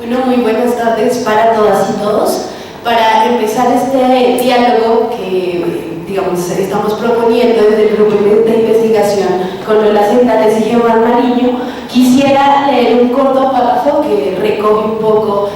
Bueno, muy buenas tardes para todas y todos. Para empezar este diálogo que, digamos, estamos proponiendo desde el grupo de investigación con Lola Sentales y Germán Mariño, quisiera leer un corto párrafo que recoge un poco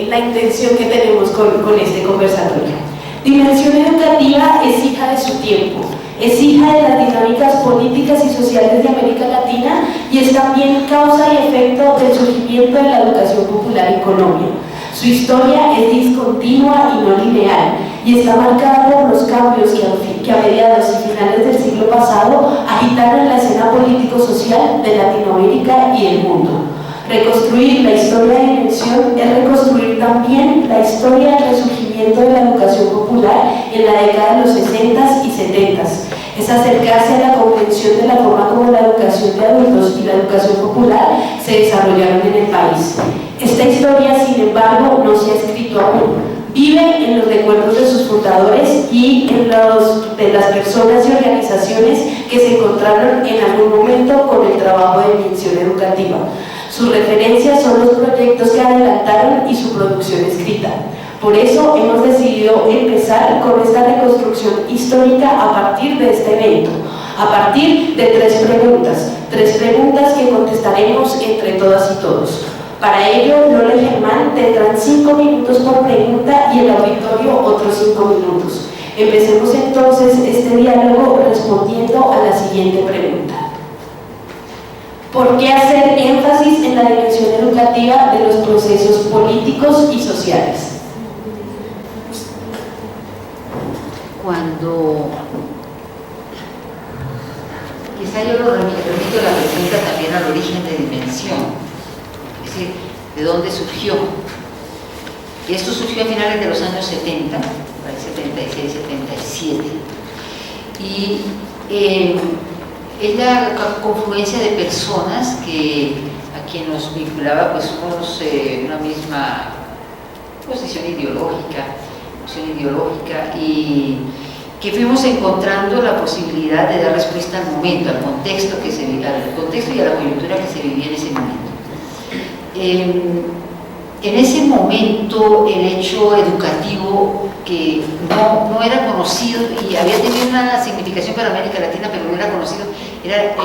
la intención que tenemos con este conversatorio. Dimensión Educativa es hija de su tiempo, es hija de las dinámicas políticas y sociales de América Latina y es también causa y efecto del surgimiento de la educación popular en Colombia. Su historia es discontinua y no lineal y está marcada por los cambios que a mediados y finales del siglo pasado agitaron la escena político-social de Latinoamérica y el mundo. Reconstruir la historia de Dimensión es reconstruir también la historia del resurgimiento de la educación popular en la década de los 60s y 70s. Es acercarse a la comprensión de la forma como la educación de adultos y la educación popular se desarrollaron en el país. Esta historia, sin embargo, no se ha escrito aún. Vive en los recuerdos de sus fundadores y en los de las personas y organizaciones que se encontraron en algún momento con el trabajo de Dimensión Educativa. Sus referencias son los proyectos que adelantaron y su producción escrita. Por eso hemos decidido empezar con esta reconstrucción histórica a partir de este evento, a partir de tres preguntas que contestaremos entre todas y todos. Para ello, Lola y Germán tendrán 5 minutos por pregunta y el auditorio otros 5 minutos. Empecemos entonces este diálogo respondiendo a la siguiente pregunta. ¿Por qué hacer énfasis en la dimensión educativa de los procesos políticos y sociales? Cuando quizá yo lo remito la pregunta también al origen de Dimensión, es decir, ¿de dónde surgió? Esto surgió a finales de los años 70, 76, 77, y es la confluencia de personas a quien nos vinculaba pues una misma posición ideológica y que fuimos encontrando la posibilidad de dar respuesta al momento, al contexto y a la coyuntura que se vivía en ese momento. En ese momento el hecho educativo que no era conocido y había tenido una significación para América Latina pero no era conocido, era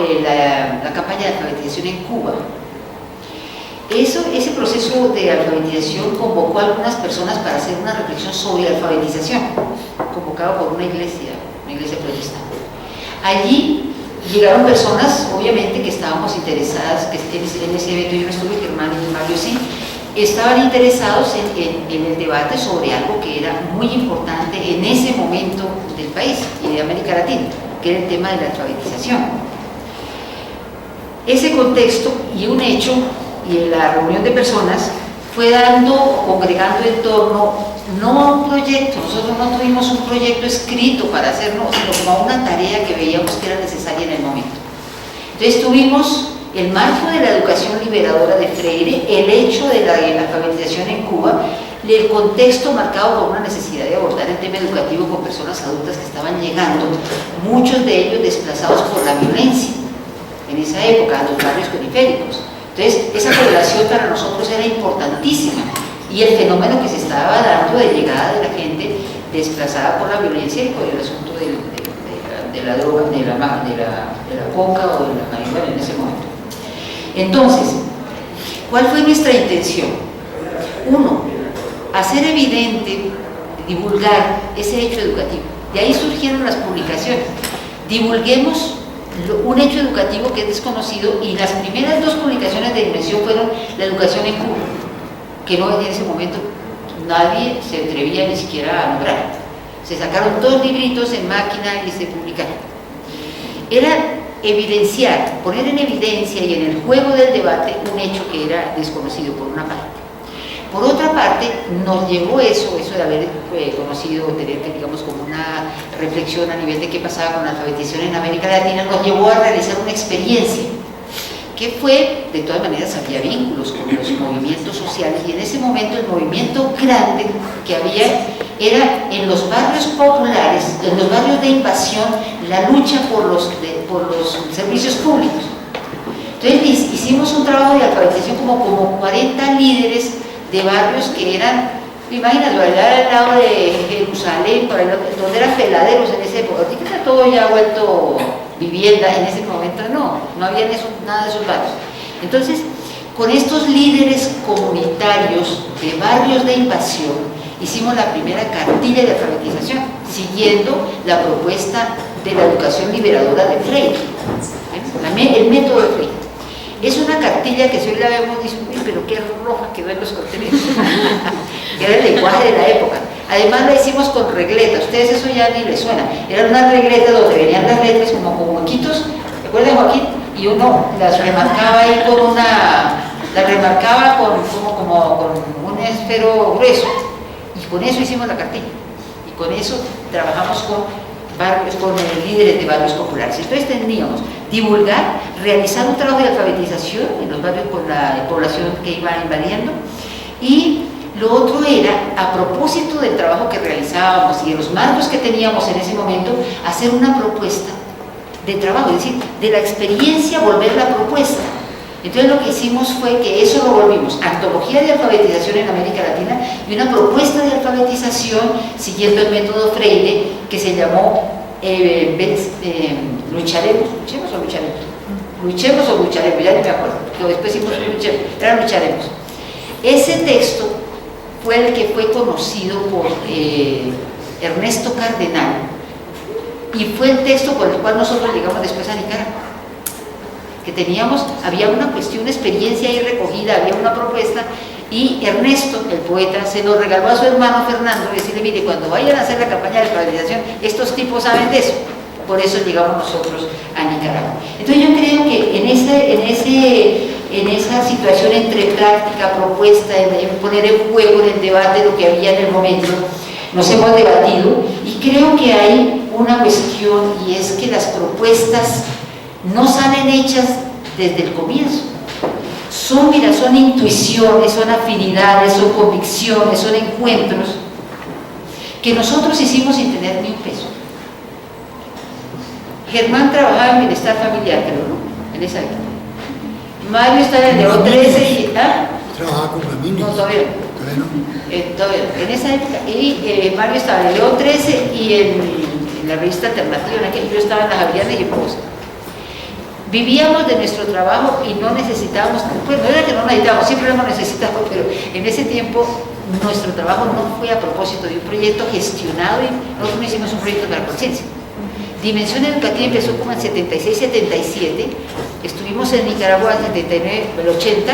la campaña de alfabetización en Cuba. Ese proceso de alfabetización convocó a algunas personas para hacer una reflexión sobre alfabetización, convocado por una iglesia protestante. Allí llegaron personas, obviamente, que estábamos interesadas, que en ese evento yo no estuve, Germán y Mario sí, estaban interesados en el debate sobre algo que era muy importante en ese momento del país y de América Latina, que era el tema de la alfabetización. Ese contexto y un hecho y la reunión de personas fue congregando en torno, no a un proyecto, nosotros no tuvimos un proyecto escrito para hacerlo, sino como a una tarea que veíamos que era necesaria en el momento. Entonces tuvimos el marco de la educación liberadora de Freire, el hecho de la alfabetización en Cuba, el contexto marcado por una necesidad de abordar el tema educativo con personas adultas que estaban llegando, muchos de ellos desplazados por la violencia en esa época, a los barrios periféricos. Entonces, esa correlación para nosotros era importantísima y el fenómeno que se estaba dando de llegada de la gente desplazada por la violencia y por el asunto de la droga, de la coca o de la marihuana en ese momento. Entonces, ¿cuál fue nuestra intención? Uno, hacer evidente, divulgar ese hecho educativo. De ahí surgieron las publicaciones. Divulguemos un hecho educativo que es desconocido y las primeras 2 publicaciones de Dimensión fueron la educación en Cuba, que no en ese momento nadie se atrevía ni siquiera a nombrar. Se sacaron 2 libritos en máquina y se publicaron. Era evidenciar, poner en evidencia y en el juego del debate un hecho que era desconocido por una parte. Por otra parte, nos llevó eso de haber conocido, tener, digamos, como una reflexión a nivel de qué pasaba con la alfabetización en América Latina, nos llevó a realizar una experiencia que fue, de todas maneras, había vínculos con los movimientos sociales y en ese momento el movimiento grande que había era en los barrios populares, en los barrios de invasión, la lucha por los servicios públicos. Entonces hicimos un trabajo de alfabetización como 40 líderes de barrios que eran, imagínate, al lado de Jerusalén, por ahí, donde eran peladeros en esa época. Ahorita está todo ya vuelto vivienda, en ese momento no había nada de esos barrios. Entonces, con estos líderes comunitarios de barrios de invasión, hicimos la primera cartilla de alfabetización, siguiendo la propuesta de la educación liberadora de Freire, el método de Freire. Es una cartilla que si hoy la vemos, dice, uy, pero qué roja quedó en los contenidos. Era el lenguaje de la época. Además la hicimos con regletas, ustedes eso ya ni les suena. Eran unas regletas donde venían las letras como con huequitos, ¿recuerdan, Joaquín? Y uno las remarcaba ahí con un esfero grueso. Y con eso hicimos la cartilla. Y con eso trabajamos con líderes de barrios populares. Entonces teníamos divulgar, realizar un trabajo de alfabetización en los barrios con la población que iba invadiendo, y lo otro era, a propósito del trabajo que realizábamos y de los marcos que teníamos en ese momento, hacer una propuesta de trabajo, es decir, de la experiencia volver la propuesta. Entonces lo que hicimos fue que eso lo volvimos antología de alfabetización en América Latina y una propuesta de alfabetización siguiendo el método Freire que se llamó Luchemos o lucharemos, ya ni me acuerdo, que después hicimos lucharemos. Ese texto fue el que fue conocido por Ernesto Cardenal y fue el texto por el cual nosotros llegamos después a Nicaragua. Que había una cuestión, experiencia ahí recogida, había una propuesta, y Ernesto, el poeta, se lo regaló a su hermano Fernando y decirle, mire, cuando vayan a hacer la campaña de alfabetización, estos tipos saben de eso. Por eso llegamos nosotros a Nicaragua. Entonces yo creo que en esa situación entre práctica, propuesta, en poner en juego, en el debate lo que había en el momento, nos hemos debatido, y creo que hay una cuestión, y es que las propuestas no salen hechas desde el comienzo. Son intuiciones, son afinidades, son convicciones, son encuentros que nosotros hicimos sin tener ni un peso. Germán trabajaba en bienestar familiar, creo, ¿no? En esa época. Mario estaba en el Leo 13 y... Trabajaba con familia. No, todavía no. Todavía. En esa época. Y Mario estaba en el Leo 13 y en la revista Alternativa, en aquel yo estaba en la Javeriana y en Poza. Vivíamos de nuestro trabajo y no necesitábamos, pues no era que no necesitábamos, siempre lo hemos necesitado, pero en ese tiempo nuestro trabajo no fue a propósito de un proyecto gestionado, y nosotros no hicimos un proyecto para la conciencia. Dimensión Educativa empezó como en 76-77, estuvimos en Nicaragua en 79, el 80,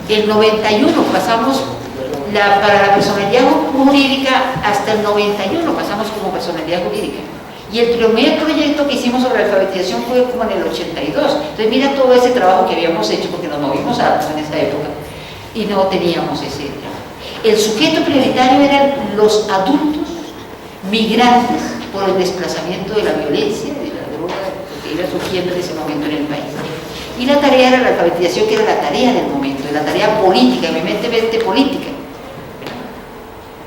el 91 pasamos para la personalidad jurídica, hasta el 91 pasamos como personalidad jurídica. Y el primer proyecto que hicimos sobre alfabetización fue como en el 82. Entonces mira todo ese trabajo que habíamos hecho, porque nos movimos harto en esa época y no teníamos ese trabajo. El sujeto prioritario eran los adultos migrantes por el desplazamiento de la violencia, de la droga, que iba surgiendo en ese momento en el país. Y la tarea era la alfabetización, que era la tarea del momento, la tarea política, eminentemente política.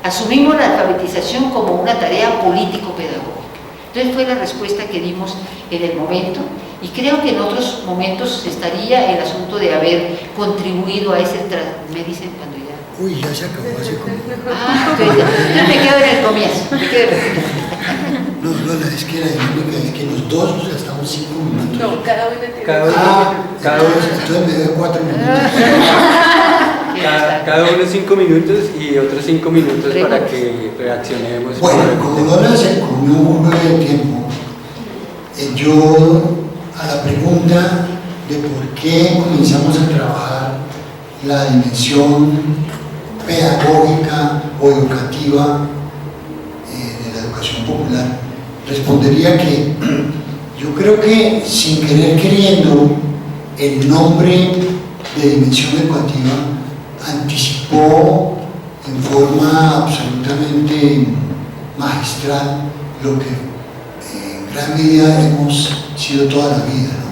Asumimos la alfabetización como una tarea político-pedagógica. Entonces fue la respuesta que dimos en el momento, y creo que en otros momentos estaría el asunto de haber contribuido a ese me dicen cuando ya... Uy, ya se acabó hace como... Entonces me quedo en el comienzo. No, es que la dinámica es que los dos nos gastamos 5 minutos. No, cada uno tiene... Cada uno, entonces me dio 4 minutos. Cada uno 5 minutos y otros 5 minutos para que reaccionemos. Bueno, como no les comió un breve de tiempo, yo a la pregunta de por qué comenzamos a trabajar la dimensión pedagógica o educativa de la educación popular, respondería que yo creo que sin querer queriendo el nombre de dimensión educativa anticipó en forma absolutamente magistral lo que en gran medida hemos sido toda la vida, ¿no?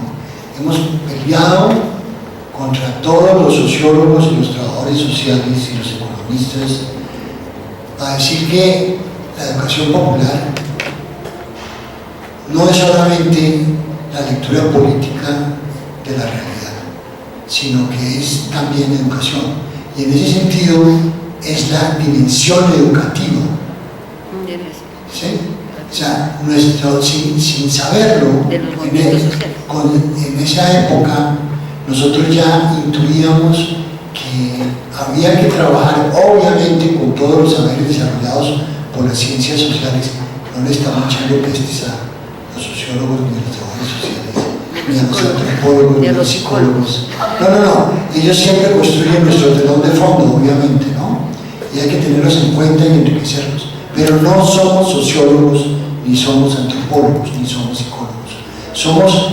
Hemos peleado contra todos los sociólogos y los trabajadores sociales y los economistas a decir que la educación popular no es solamente la lectura política de la realidad, sino que es también educación. Y Y en ese sentido es la dimensión educativa. ¿Sí? O sea, sin saberlo, en esa época nosotros ya intuíamos que había que trabajar obviamente con todos los saberes desarrollados por las ciencias sociales. No le estamos echando pestes a los sociólogos ni a los trabajadores sociales, ni a los antropólogos ni a los psicólogos. No, ellos siempre construyen nuestro telón de fondo, obviamente, ¿no? Y hay que tenerlos en cuenta y enriquecerlos. Pero no somos sociólogos, ni somos antropólogos, ni somos psicólogos. Somos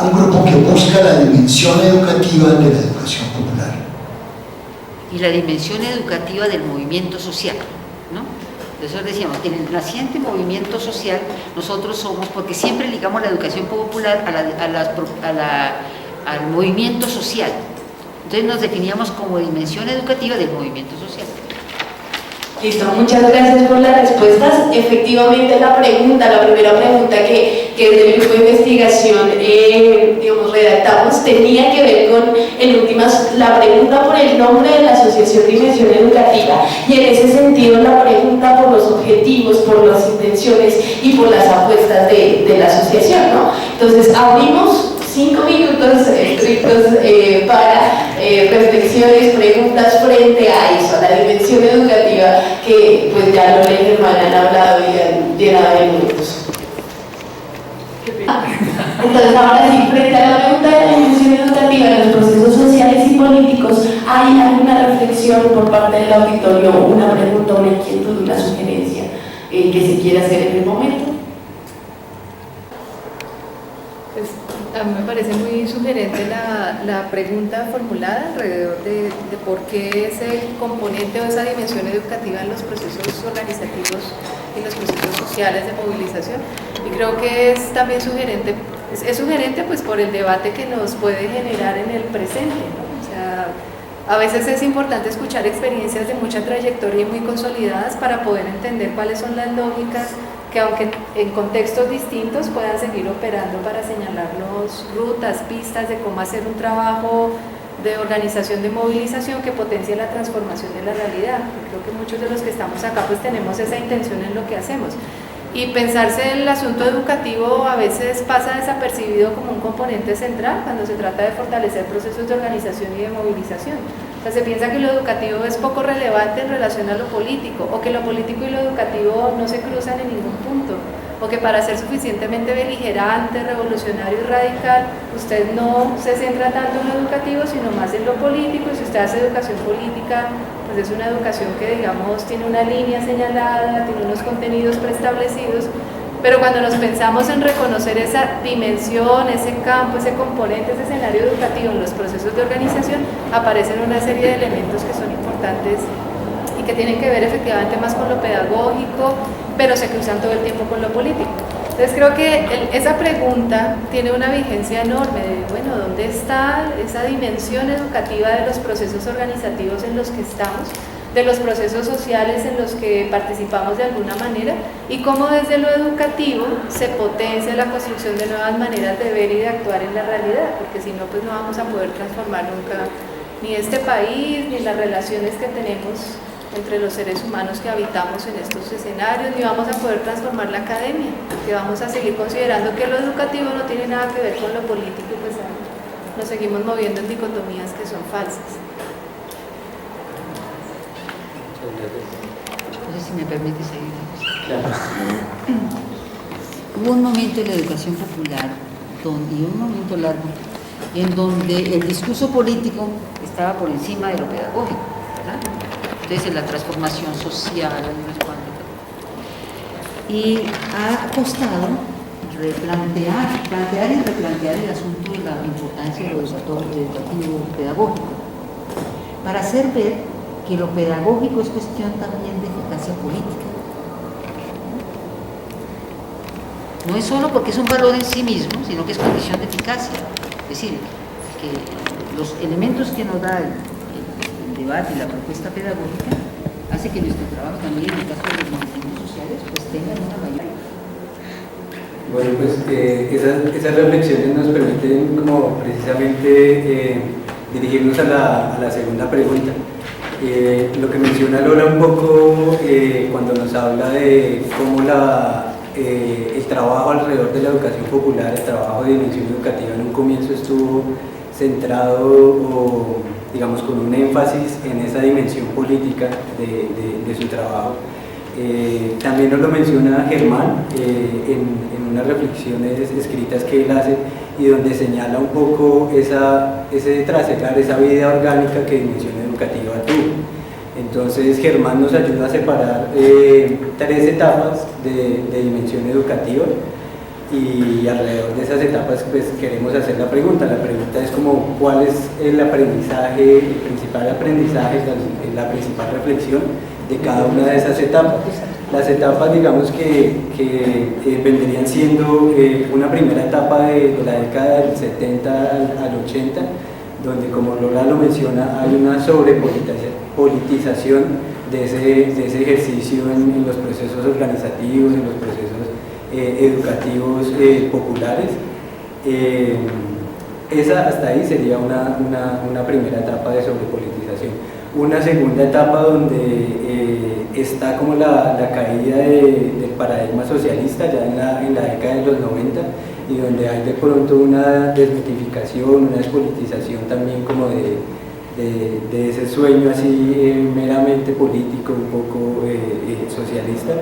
un grupo que busca la dimensión educativa de la educación popular. Y la dimensión educativa del movimiento social, ¿no? Entonces decíamos, en el naciente movimiento social nosotros somos, porque siempre ligamos la educación popular al movimiento social. Entonces nos definíamos como dimensión educativa del movimiento social. Listo, muchas gracias por las respuestas. Efectivamente la primera pregunta que desde el grupo de investigación redactamos tenía que ver con, en últimas, la pregunta por el nombre de la Asociación Dimensión Educativa, y en ese sentido la pregunta por los objetivos, por las intenciones y por las apuestas de la asociación, ¿no? Entonces abrimos 5 minutos estrictos para reflexiones, preguntas frente a eso, a la dimensión educativa, que pues ya Lola y Germán han hablado y han llenado de minutos. Entonces ahora sí, frente a la pregunta de la dimensión educativa en los procesos sociales y políticos, ¿hay alguna reflexión por parte del auditorio, una pregunta, una inquietud, una sugerencia que se quiera hacer en el momento? A mí me parece muy sugerente la pregunta formulada alrededor de por qué ese componente o esa dimensión educativa en los procesos organizativos y los procesos sociales de movilización. Y creo que es también sugerente, es sugerente pues por el debate que nos puede generar en el presente, ¿no? O sea, a veces es importante escuchar experiencias de mucha trayectoria y muy consolidadas para poder entender cuáles son las lógicas que, aunque en contextos distintos, puedan seguir operando para señalarnos rutas, pistas de cómo hacer un trabajo de organización, de movilización que potencie la transformación de la realidad. Yo creo que muchos de los que estamos acá pues tenemos esa intención en lo que hacemos. Y pensarse en el asunto educativo a veces pasa desapercibido como un componente central cuando se trata de fortalecer procesos de organización y de movilización. O sea, se piensa que lo educativo es poco relevante en relación a lo político, o que lo político y lo educativo no se cruzan en ningún punto, o que para ser suficientemente beligerante, revolucionario y radical, usted no se centra tanto en lo educativo, sino más en lo político, y si usted hace educación política, pues es una educación que, digamos, tiene una línea señalada, tiene unos contenidos preestablecidos, pero cuando nos pensamos en reconocer esa dimensión, ese campo, ese componente, ese escenario educativo en los procesos de organización, aparecen una serie de elementos que son importantes y que tienen que ver efectivamente más con lo pedagógico, pero se cruzan todo el tiempo con lo político. Entonces creo que esa pregunta tiene una vigencia enorme de, bueno, ¿dónde está esa dimensión educativa de los procesos organizativos en los que estamos, de los procesos sociales en los que participamos de alguna manera, y cómo desde lo educativo se potencia la construcción de nuevas maneras de ver y de actuar en la realidad? Porque si no, pues no vamos a poder transformar nunca ni este país, ni las relaciones que tenemos entre los seres humanos que habitamos en estos escenarios, ni vamos a poder transformar la academia, que vamos a seguir considerando que lo educativo no tiene nada que ver con lo político, pues nos seguimos moviendo en dicotomías que son falsas. No sé si me permite seguir. Claro. Hubo un momento en la educación popular, y un momento largo, en donde el discurso político estaba por encima de lo pedagógico, ¿verdad? Entonces, en la transformación social, y ha costado plantear y replantear el asunto de la importancia de lo educativo pedagógico, para hacer ver que lo pedagógico es cuestión también de eficacia política. No es solo porque es un valor en sí mismo, sino que es condición de eficacia. Es decir, que los elementos que nos da el debate y la propuesta pedagógica hace que nuestro trabajo también, en el caso de los movimientos sociales, pues tengan una mayor. Bueno, pues esas reflexiones nos permiten como precisamente dirigirnos a la segunda pregunta. Lo que menciona Lola un poco cuando nos habla de cómo el trabajo alrededor de la educación popular, el trabajo de dimensión educativa en un comienzo estuvo centrado o digamos con un énfasis en esa dimensión política de su trabajo. También nos lo menciona Germán en unas reflexiones escritas que él hace y donde señala un poco ese trasegar, esa vida orgánica que Dimensión Educativa tuvo. Entonces Germán nos ayuda a separar 3 etapas de Dimensión Educativa y alrededor de esas etapas pues queremos hacer la pregunta. La pregunta es como cuál es el aprendizaje, el principal aprendizaje, la principal reflexión de cada una de esas etapas. Las etapas, digamos que vendrían siendo una primera etapa de la década del 70 al 80, donde, como Lola lo menciona, hay una sobrepolitización de ese ejercicio en los procesos organizativos, en los procesos educativos populares. Esa hasta ahí sería una primera etapa de sobrepolitización. Una segunda etapa donde está como la caída del paradigma socialista ya en la década de los 90 y donde hay de pronto una desmitificación, una despolitización también como de ese sueño así meramente político, un poco socialista,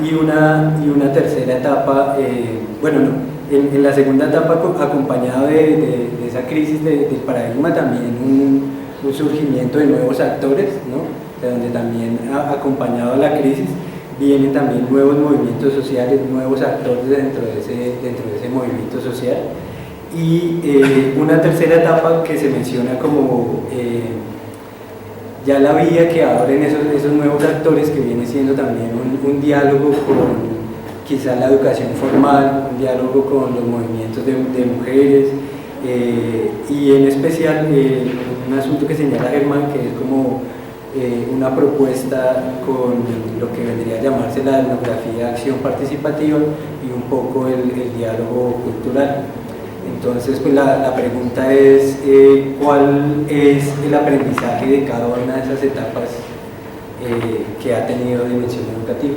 y una tercera etapa, en la segunda etapa acompañado de esa crisis del paradigma también un surgimiento de nuevos actores, ¿no? De donde también acompañado a la crisis vienen también nuevos movimientos sociales, nuevos actores dentro de ese movimiento social, y una tercera etapa que se menciona como ya la vía que abren esos nuevos actores, que viene siendo también un diálogo con quizá la educación formal, un diálogo con los movimientos de mujeres, y en especial un asunto que señala Germán, que es como una propuesta con lo que vendría a llamarse la etnografía de acción participativa y un poco el diálogo cultural. Entonces, pues la pregunta es ¿cuál es el aprendizaje de cada una de esas etapas que ha tenido Dimensión Educativa?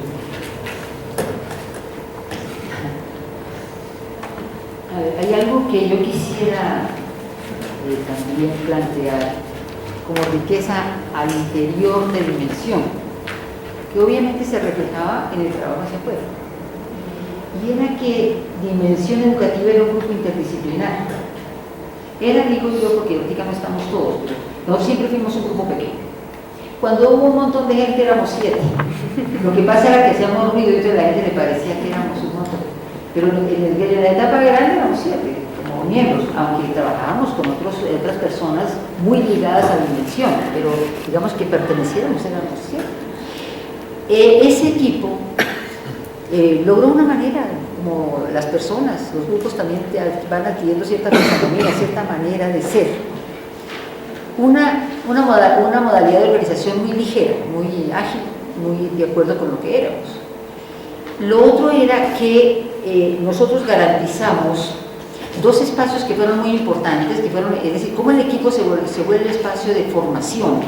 A ver, hay algo que yo quisiera también plantear como riqueza al interior de Dimensión, que obviamente se reflejaba en el trabajo hacia afuera, y era que Dimensión Educativa era un grupo interdisciplinar. Era, digo yo, porque ahorita no estamos todos, pero nosotros siempre fuimos un grupo pequeño. Cuando hubo un montón de gente éramos 7. Lo que pasa era que hacíamos ruido y entonces a la gente le parecía que éramos un montón. Pero en la etapa grande éramos 7, como miembros, aunque trabajábamos con otras personas muy ligadas a Dimensión, pero digamos que perteneciéramos, éramos 7. Ese equipo logró una manera, como las personas, los grupos también van adquiriendo cierta autonomía, cierta manera de ser. Una modalidad de organización muy ligera, muy ágil, muy de acuerdo con lo que éramos. Lo otro era que nosotros garantizamos 2 espacios que fueron muy importantes, que fueron, es decir, cómo el equipo se vuelve espacio de formación,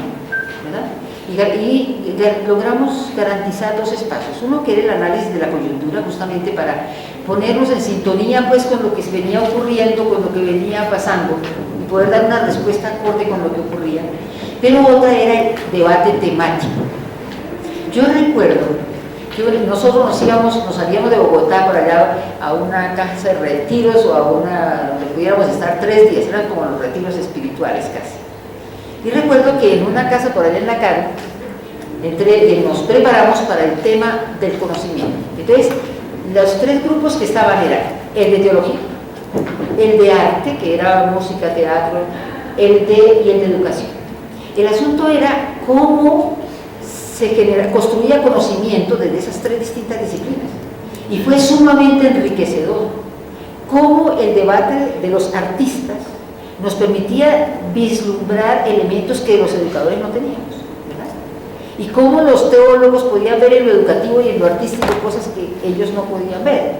¿verdad? Y logramos garantizar 2 espacios. Uno que era el análisis de la coyuntura, justamente para ponernos en sintonía pues con lo que venía ocurriendo, con lo que venía pasando, y poder dar una respuesta acorde con lo que ocurría. Pero otra era el debate temático. Yo recuerdo que nosotros nos salíamos de Bogotá por allá a una casa de retiros o a donde pudiéramos estar 3 días, eran como los retiros espirituales casi. Y recuerdo que en una casa por allá en la calle, nos preparamos para el tema del conocimiento. Entonces, los 3 grupos que estaban eran el de teología, el de arte, que era música, teatro, y el de educación. El asunto era cómo se construía conocimiento desde esas 3 distintas disciplinas. Y fue sumamente enriquecedor cómo el debate de los artistas nos permitía vislumbrar elementos que los educadores no teníamos, ¿verdad? Y cómo los teólogos podían ver en lo educativo y en lo artístico cosas que ellos no podían ver.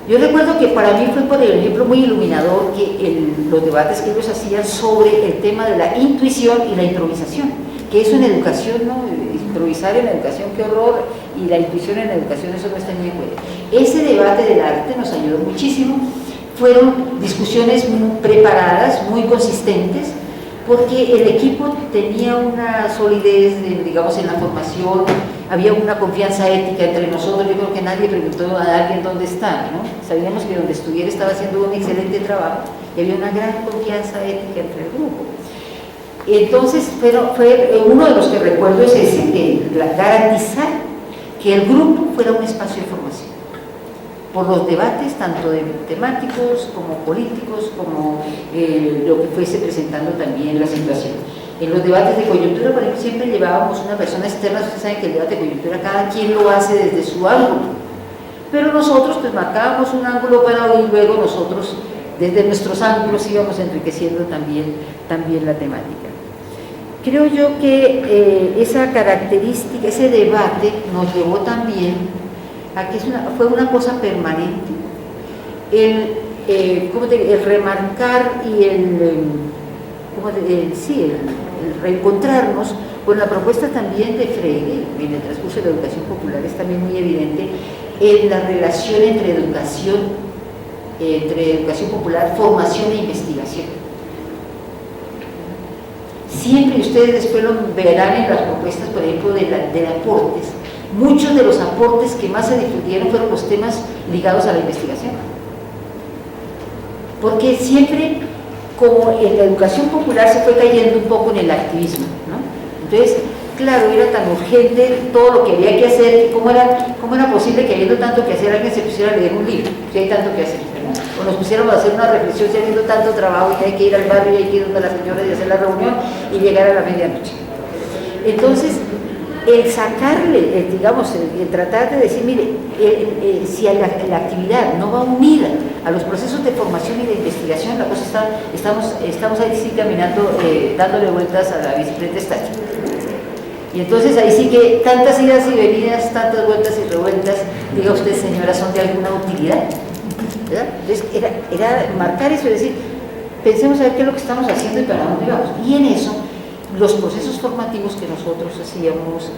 Yo recuerdo que para mí fue, por ejemplo, muy iluminador que los debates que ellos hacían sobre el tema de la intuición y la improvisación, que eso en educación, ¿no? Improvisar en la educación, qué horror, y la intuición en la educación, eso no está bien bueno. Ese debate del arte nos ayudó muchísimo, fueron discusiones muy preparadas, muy consistentes, porque el equipo tenía una solidez, digamos, en la formación, había una confianza ética entre nosotros. Yo creo que nadie preguntó a alguien dónde está, ¿no? Sabíamos que donde estuviera estaba haciendo un excelente trabajo y había una gran confianza ética entre el grupo. Entonces, fue uno de los que recuerdo es ese, de garantizar que el grupo fuera un espacio de formación, por los debates tanto de temáticos como políticos, como lo que fuese presentando también la situación. En los debates de coyuntura, por ejemplo, siempre llevábamos una persona externa. Ustedes saben que el debate de coyuntura cada quien lo hace desde su ángulo, pero nosotros pues marcábamos un ángulo para oír, luego nosotros desde nuestros ángulos íbamos enriqueciendo también la temática. Creo yo que esa característica, ese debate nos llevó también a que fue una cosa permanente, el remarcar y el reencontrarnos con la propuesta también de Freire en el transcurso de la educación popular. Es también muy evidente en la relación entre educación popular, formación e investigación. Siempre, ustedes después lo verán en las propuestas, por ejemplo, de aportes, muchos de los aportes que más se difundieron fueron los temas ligados a la investigación, porque siempre, como en la educación popular se fue cayendo un poco en el activismo, ¿no? Entonces, claro, era tan urgente todo lo que había que hacer, ¿cómo era posible que habiendo tanto que hacer alguien se pusiera a leer un libro, si hay tanto que hacer, ¿verdad? O nos pusiéramos a hacer una reflexión si habiendo tanto trabajo y que hay que ir al barrio y hay que ir donde las señoras y hacer la reunión y llegar a la medianoche. Entonces, el sacarle, digamos, el tratar de decir, mire, si la actividad no va unida a los procesos de formación y de investigación, la cosa estamos ahí sí caminando, dándole vueltas a la bicicleta estática. Y entonces ahí sí que tantas idas y venidas, tantas vueltas y revueltas, diga usted, señora, son de alguna utilidad, ¿verdad? Entonces era marcar eso, es decir, pensemos a ver qué es lo que estamos haciendo y para dónde vamos. Y en eso, los procesos formativos que nosotros hacíamos,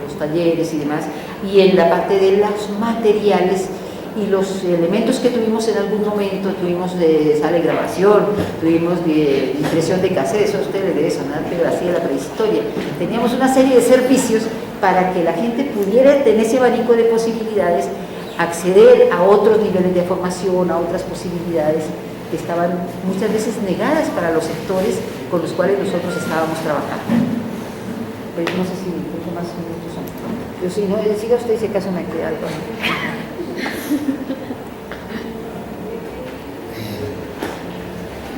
los talleres y demás, y en la parte de los materiales y los elementos que tuvimos en algún momento, tuvimos de sala de grabación, tuvimos de impresión de cassette, eso a ustedes debe sonar, pero así era la prehistoria. Teníamos una serie de servicios para que la gente pudiera tener ese abanico de posibilidades, acceder a otros niveles de formación, a otras posibilidades que estaban muchas veces negadas para los sectores con los cuales nosotros estábamos trabajando. Pues no sé si tengo más minutos. Yo si no, siga usted y si acaso me queda algo.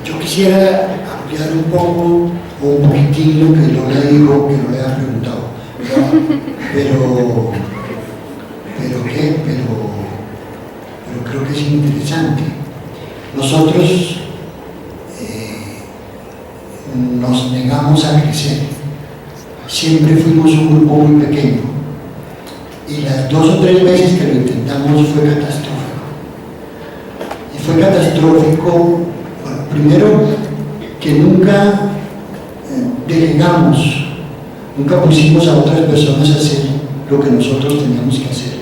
Yo quisiera ampliar un poco o un poquitín lo que Lola dijo, que no le ha preguntado. Pero creo que es interesante. Nosotros nos negamos a crecer. Siempre fuimos un grupo muy pequeño. Y las 2 o 3 veces que lo intentamos fue catastrófico. Y fue catastrófico, bueno, primero, que nunca delegamos, nunca pusimos a otras personas a hacer lo que nosotros teníamos que hacer.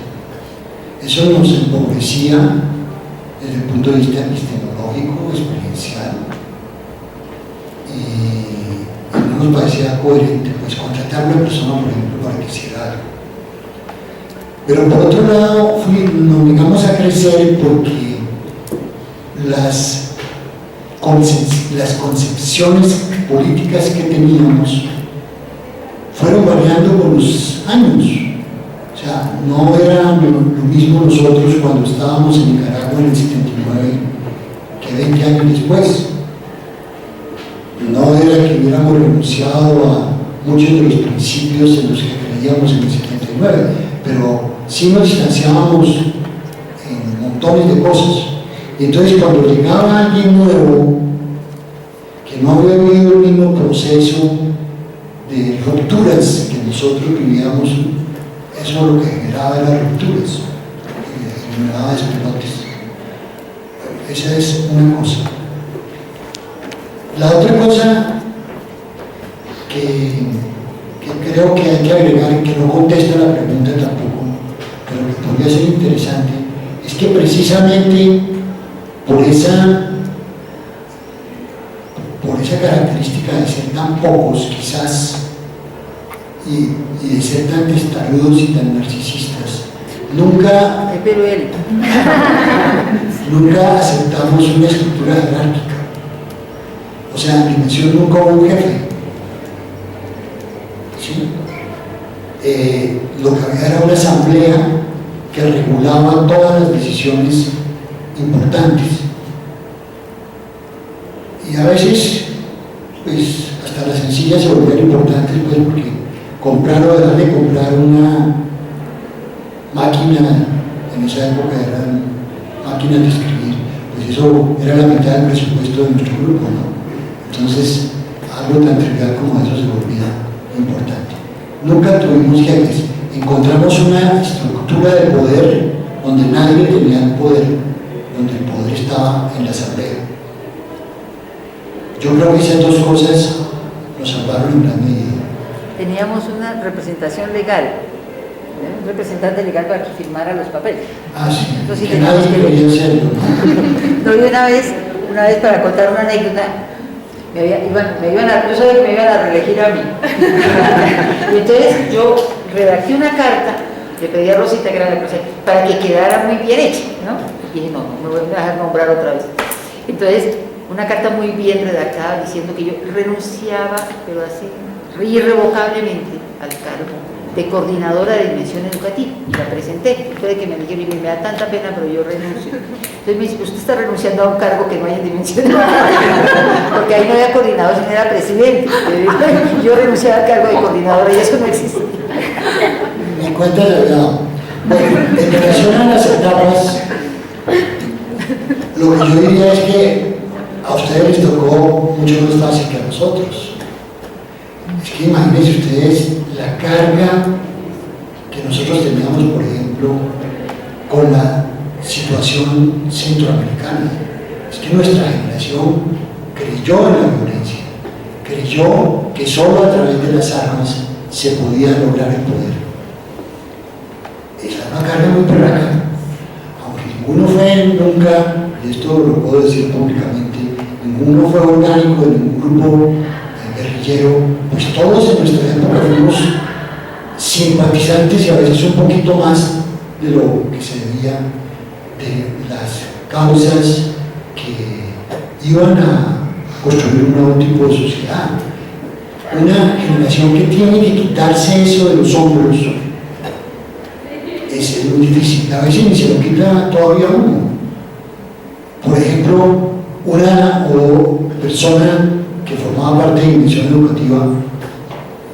Eso nos empobrecía desde el punto de vista epistemológico, experiencial, y no nos parecía coherente pues contratar a una persona, por ejemplo, para que hiciera algo. Pero por otro lado, nos negamos a crecer porque las concepciones políticas que teníamos fueron variando con los años. O sea, no era lo mismo nosotros cuando estábamos en Nicaragua en el 79 que 20 años después. No era que hubiéramos renunciado a muchos de los principios en los que creíamos en el 79, pero sí nos distanciábamos en montones de cosas. Y entonces cuando llegaba alguien nuevo que no había vivido el mismo proceso de rupturas que nosotros vivíamos, eso lo que generaba era rupturas, generaba despelotes. Esa es una cosa. La otra cosa que creo que hay que agregar, que no contesta la pregunta tampoco, pero que podría ser interesante, es que precisamente por esa característica de ser tan pocos, quizás, y de ser tan testarudos y tan narcisistas, nunca aceptamos una estructura jerárquica. O sea, en Dimensión nunca hubo un jefe. ¿Sí? Lo que había era una asamblea que regulaba todas las decisiones importantes. Y a veces, pues, hasta las sencillas se volvían importantes, pues, porque comprar o dejar de comprar una máquina, en esa época eran máquinas de escribir, pues eso era la mitad del presupuesto de nuestro grupo, ¿no? Entonces, algo tan trivial como eso se volvía importante. Nunca tuvimos jefes. Encontramos una estructura de poder donde nadie tenía el poder, donde el poder estaba en la asamblea. Yo creo que esas dos cosas nos salvaron en gran medida. Teníamos una representación legal, un representante legal para que firmara los papeles. Ah, sí, Entonces, que nadie quería hacerlo, ¿no? No, y una vez para contar una anécdota, yo sabía que me iban a reelegir a mí. Y entonces yo redacté una carta, le pedí a Rosita, que era la presidenta, para que quedara muy bien hecha, ¿no? Y dije, no, me voy a dejar nombrar otra vez. Entonces, una carta muy bien redactada diciendo que yo renunciaba, pero así, irrevocablemente, al cargo de coordinadora de Dimensión Educativa, y la presenté. Puede que me dijeron, me da tanta pena, pero yo renuncio. Entonces me dice, usted está renunciando a un cargo que no hay en Dimensión Educativa, porque ahí no había coordinador, sino era presidente. Yo renunciaba al cargo de coordinadora y eso no existe. Me cuenta la verdad. Bueno, en relación a las etapas, lo que yo diría es que a ustedes les tocó mucho más fácil que a nosotros. Es que imagínense ustedes la carga que nosotros teníamos, por ejemplo, con la situación centroamericana. Es que nuestra generación creyó en la violencia, creyó que solo a través de las armas se podía lograr el poder. Esa es una carga muy berraca. Aunque ninguno fue nunca, y esto lo puedo decir públicamente, ninguno fue orgánico de ningún grupo guerrillero, pues todos en nuestra época fuimos simpatizantes y a veces un poquito más de lo que se debía de las causas que iban a construir un nuevo tipo de sociedad. Una generación que tiene que quitarse eso de los hombros es muy difícil, a veces ni se lo quita todavía uno. Por ejemplo, una persona que formaba parte de Dimensión Educativa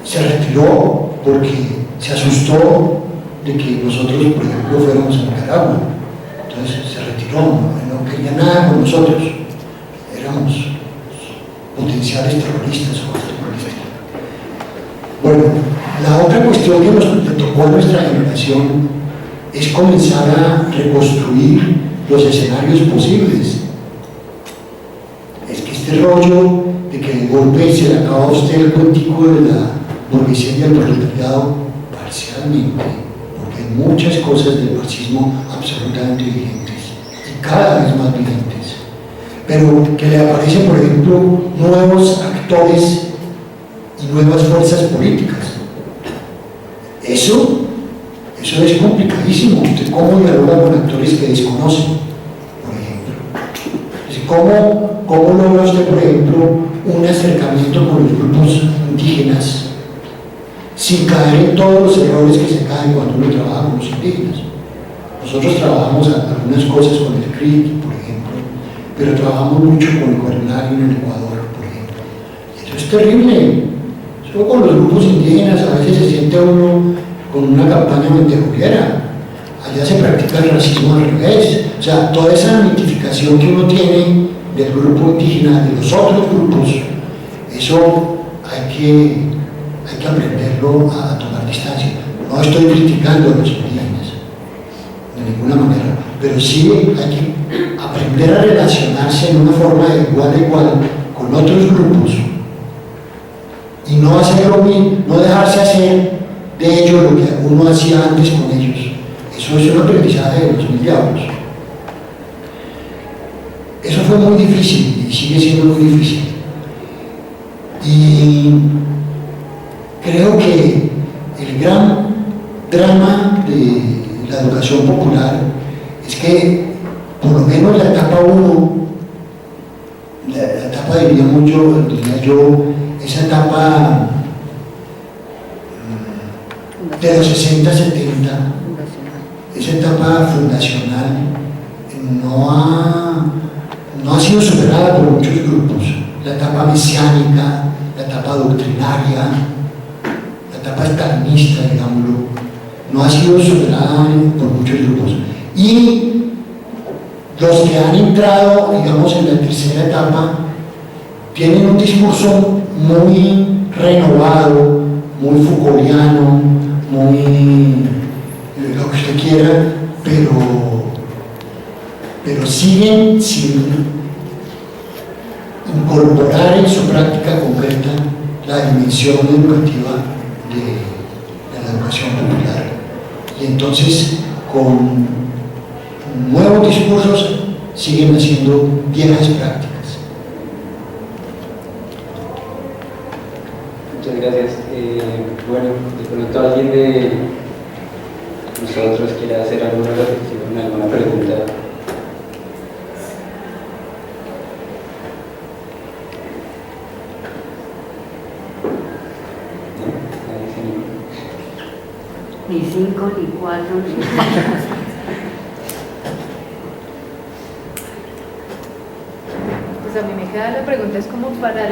se retiró porque se asustó de que nosotros, por ejemplo, fuéramos a Nicaragua. Entonces se retiró, no quería nada con nosotros, éramos potenciales terroristas o cosas por el estilo. Bueno, la otra cuestión que nos tocó a nuestra generación es comenzar a reconstruir los escenarios posibles. Es que este rollo de que de golpe se le acaba a usted el cuentico de la burguesía y el proletariado parcialmente, porque hay muchas cosas del marxismo absolutamente vigentes y cada vez más vigentes, pero que le aparecen, por ejemplo, nuevos actores y nuevas fuerzas políticas. Eso es complicadísimo. Usted cómo dialoga con actores que desconocen, por ejemplo. ¿Cómo logra usted, por ejemplo, un acercamiento con los grupos indígenas sin caer en todos los errores que se caen cuando uno trabaja con los indígenas? Nosotros trabajamos algunas cosas con el CRIT, por ejemplo, pero trabajamos mucho con el cuaternario en el Ecuador, por ejemplo. Y eso es terrible. Solo con los grupos indígenas a veces se siente uno con una campaña mentirosa. Allá se practica el racismo al revés. O sea, toda esa mitificación que uno tiene del grupo indígena, de los otros grupos, eso hay que aprenderlo a tomar distancia. No estoy criticando a los indígenas, de ninguna manera, pero sí hay que aprender a relacionarse en una forma de igual a igual con otros grupos y no hacer lo mismo, no dejarse hacer de ellos lo que uno hacía antes con ellos. Eso es un aprendizaje de los 1000 diablos. Eso fue muy difícil y sigue siendo muy difícil. Y creo que el gran drama de la educación popular es que, por lo menos la etapa 1, la etapa diría yo, esa etapa de los 60, 70, esa etapa fundacional no ha sido superada por muchos grupos. La etapa mesiánica, la etapa doctrinaria, la etapa estalinista, digámoslo, no ha sido superada por muchos grupos. Y los que han entrado, digamos, en la tercera etapa, tienen un discurso muy renovado, muy Foucaultiano, muy lo que usted quiera, pero siguen sin incorporar en su práctica concreta la dimensión educativa de la educación popular. Y entonces, con nuevos discursos, siguen haciendo viejas prácticas. Muchas gracias. Bueno, de pronto alguien de nosotros quiera hacer alguna reflexión, alguna pregunta. Ni 5, ni 4, ni 4. Pues a mí me queda la pregunta, es como para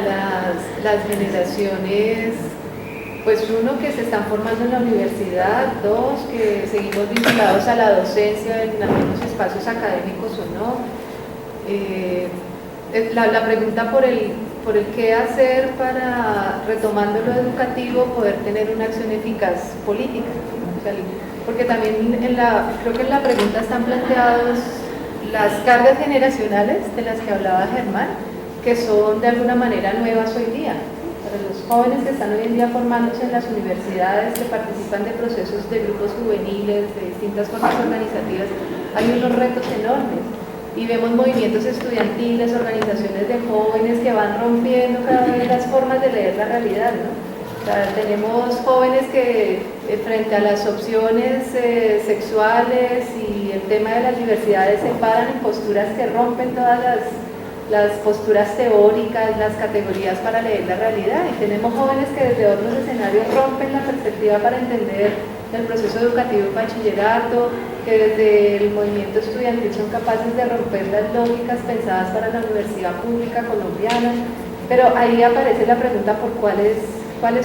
las generaciones, pues uno, que se están formando en la universidad, dos, que seguimos vinculados a la docencia en algunos espacios académicos o no. La pregunta por el qué hacer para, retomando lo educativo, poder tener una acción eficaz política. O sea, porque también creo que en la pregunta están planteados las cargas generacionales de las que hablaba Germán, que son de alguna manera nuevas hoy día. Para los jóvenes que están hoy en día formándose en las universidades, que participan de procesos de grupos juveniles, de distintas formas organizativas, hay unos retos enormes. Y vemos movimientos estudiantiles, organizaciones de jóvenes que van rompiendo cada vez las formas de leer la realidad, ¿no? O sea, tenemos jóvenes que frente a las opciones sexuales y el tema de las diversidades se paran en posturas que rompen todas las posturas teóricas, las categorías para leer la realidad, y tenemos jóvenes que desde otros escenarios rompen la perspectiva para entender el proceso educativo en bachillerato, que desde el movimiento estudiantil son capaces de romper las lógicas pensadas para la universidad pública colombiana. Pero ahí aparece la pregunta por cuál es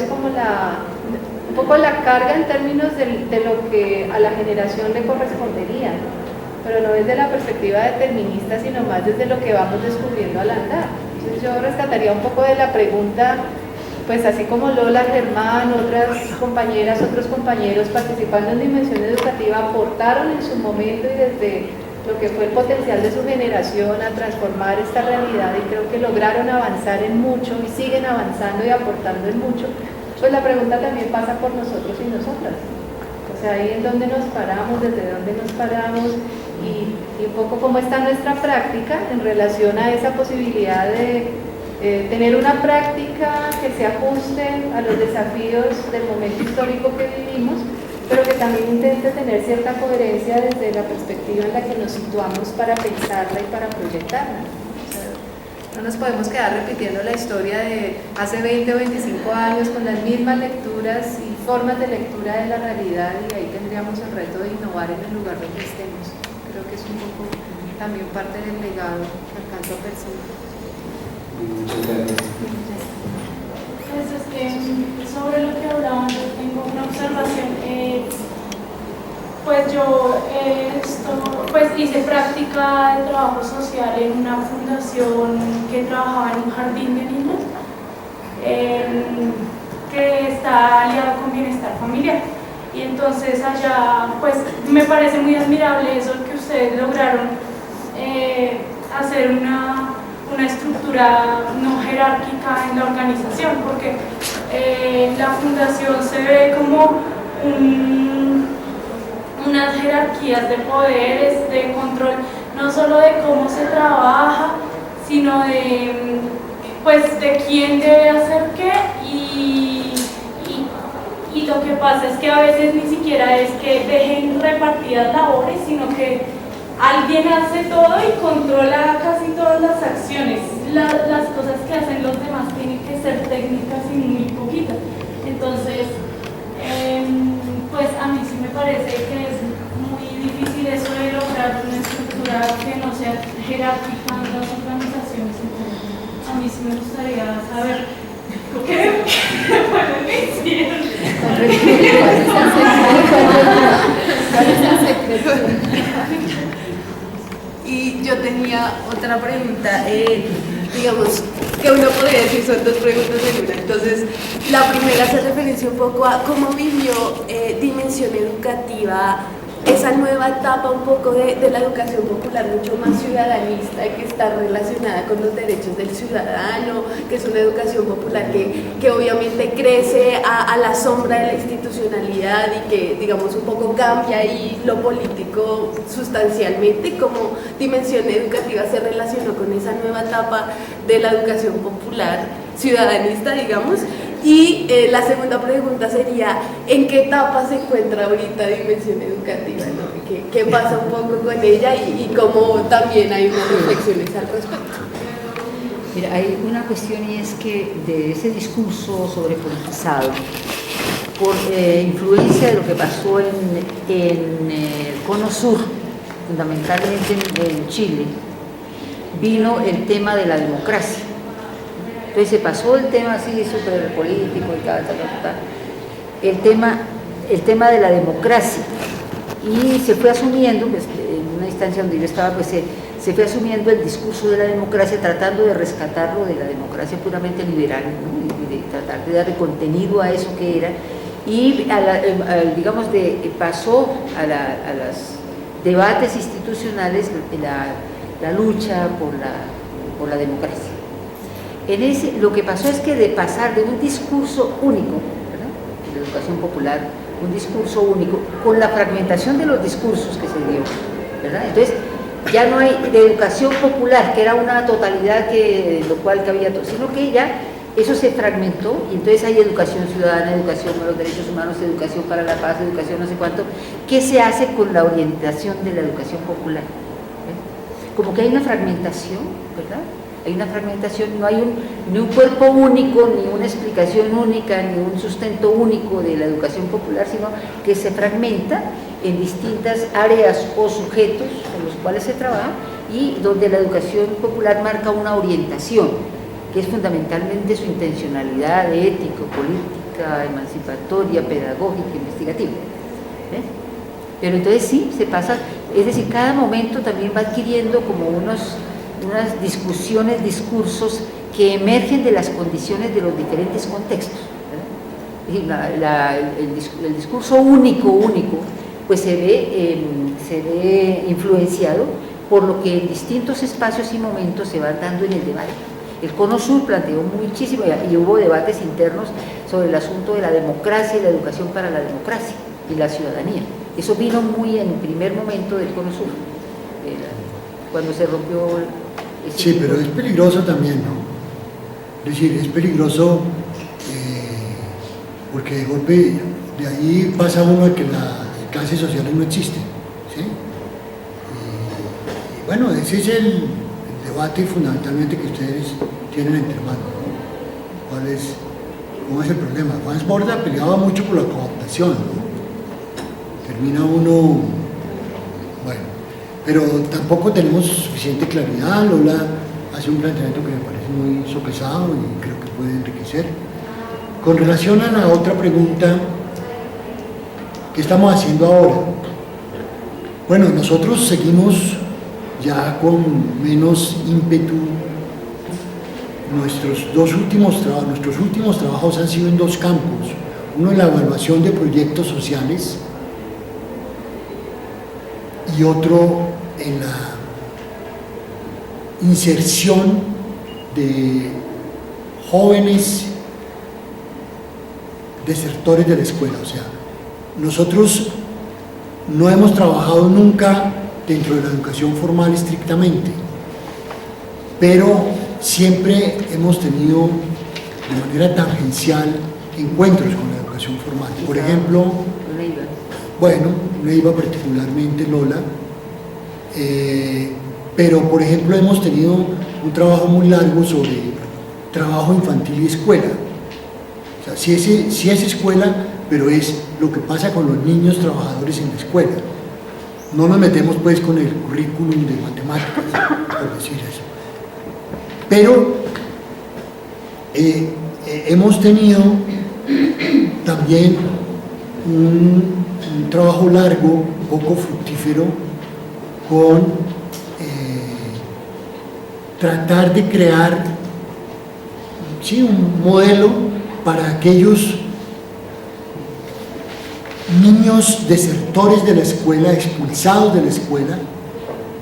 como un poco la carga en términos de lo que a la generación le correspondería, pero no desde la perspectiva determinista, sino más desde lo que vamos descubriendo al andar. Entonces yo rescataría un poco de la pregunta, pues así como Lola, Germán, otras compañeras, otros compañeros participando en Dimensión Educativa aportaron en su momento y desde lo que fue el potencial de su generación a transformar esta realidad, y creo que lograron avanzar en mucho y siguen avanzando y aportando en mucho. Pues la pregunta también pasa por nosotros y nosotras. O sea, ahí en dónde nos paramos, desde dónde nos paramos, y un poco cómo está nuestra práctica en relación a esa posibilidad de tener una práctica que se ajuste a los desafíos del momento histórico que vivimos, pero que también intente tener cierta coherencia desde la perspectiva en la que nos situamos para pensarla y para proyectarla. O sea, no nos podemos quedar repitiendo la historia de hace 20 o 25 años con las mismas lecturas y formas de lectura de la realidad, y ahí tendríamos el reto de innovar en el lugar donde estemos. Creo que es un poco también parte del legado que alcanzo a percibir. Muchas gracias. Pues es que sobre lo que hablaban, yo tengo una observación. Pues yo hice práctica de trabajo social en una fundación que trabajaba en un jardín de niños que está aliado con bienestar familiar. Y entonces allá, pues me parece muy admirable eso que ustedes lograron establecer una estructura no jerárquica en la organización, porque la fundación se ve como unas jerarquías de poderes, de control, no solo de cómo se trabaja, sino de quién debe hacer qué, y lo que pasa es que a veces ni siquiera es que dejen repartidas labores, sino que alguien hace todo y controla casi todas las acciones. Las cosas que hacen los demás tienen que ser técnicas y muy poquitas. Entonces, pues a mí sí me parece que es muy difícil eso de lograr una estructura que no sea jerárquica en las organizaciones. Entonces, a mí sí me gustaría saber qué me hicieron. ¿Cuál es el secreto? Y yo tenía otra pregunta, digamos, que uno podría decir son dos preguntas en una. Entonces, la primera hace referencia un poco a cómo vivió Dimensión Educativa esa nueva etapa un poco de la educación popular, mucho más ciudadanista, que está relacionada con los derechos del ciudadano, que es una educación popular que obviamente crece a la sombra de la institucionalidad y que, digamos, un poco cambia ahí lo político sustancialmente. Como Dimensión Educativa se relacionó con esa nueva etapa de la educación popular ciudadanista, digamos. Y la segunda pregunta sería, ¿en qué etapa se encuentra ahorita Dimensión Educativa, ¿no? ¿Qué pasa un poco con ella y cómo también hay unas reflexiones al respecto? Mira, hay una cuestión, y es que de ese discurso sobrepolitizado, por influencia de lo que pasó en el Cono Sur, fundamentalmente en Chile, vino el tema de la democracia. Entonces se pasó el tema así súper político y tal, el tema de la democracia, y se fue asumiendo, pues, en una instancia donde yo estaba, pues se fue asumiendo el discurso de la democracia, tratando de rescatarlo de la democracia puramente liberal, ¿no? Y de tratar de darle contenido a eso que era, y digamos, pasó a los debates institucionales la lucha por la democracia. Lo que pasó es que de pasar de un discurso único, ¿verdad?, de la educación popular, un discurso único, con la fragmentación de los discursos que se dio, ¿verdad? Entonces, ya no hay de educación popular, que era una totalidad lo cual cabía todo, sino que ya eso se fragmentó, y entonces hay educación ciudadana, educación para los derechos humanos, educación para la paz, educación no sé cuánto. ¿Qué se hace con la orientación de la educación popular? Como que hay una fragmentación, ¿verdad? Hay una fragmentación, no hay ni un cuerpo único, ni una explicación única, ni un sustento único de la educación popular, sino que se fragmenta en distintas áreas o sujetos con los cuales se trabaja, y donde la educación popular marca una orientación, que es fundamentalmente su intencionalidad ético, política, emancipatoria, pedagógica, investigativa. ¿Ves? Pero entonces sí, se pasa, es decir, cada momento también va adquiriendo como unas discusiones, discursos que emergen de las condiciones de los diferentes contextos, ¿verdad? El discurso único, pues se ve influenciado por lo que en distintos espacios y momentos se van dando en el debate. El Cono Sur planteó muchísimo, y hubo debates internos sobre el asunto de la democracia y la educación para la democracia y la ciudadanía. Eso vino muy en el primer momento del Cono Sur, cuando se rompió. Sí, pero es peligroso también, ¿no? Es decir, es peligroso porque de golpe de ahí pasa uno a que las clases sociales no existen, ¿sí? Y bueno, ese es el debate fundamentalmente que ustedes tienen entre manos, ¿no? ¿Cómo es el problema? Juan Sborda peleaba mucho por la cooptación, ¿no? Termina uno, bueno, pero tampoco tenemos suficiente claridad. Lola hace un planteamiento que me parece muy sopesado y creo que puede enriquecer. Con relación a la otra pregunta, ¿qué estamos haciendo ahora? Bueno, nosotros seguimos ya con menos ímpetu. Nuestros últimos trabajos han sido en dos campos. Uno en la evaluación de proyectos sociales y otro en inserción de jóvenes desertores de la escuela. O sea, nosotros no hemos trabajado nunca dentro de la educación formal estrictamente, pero siempre hemos tenido de manera tangencial encuentros con la educación formal. Por ejemplo, bueno, Neiva particularmente, Lola, pero por ejemplo hemos tenido un trabajo muy largo sobre trabajo infantil y escuela. O sea, sí es escuela, pero es lo que pasa con los niños trabajadores en la escuela. No nos metemos pues con el currículum de matemáticas, por decir eso. Pero hemos tenido también un trabajo largo, un poco fructífero, con tratar de crear un modelo para aquellos niños desertores de la escuela, expulsados de la escuela,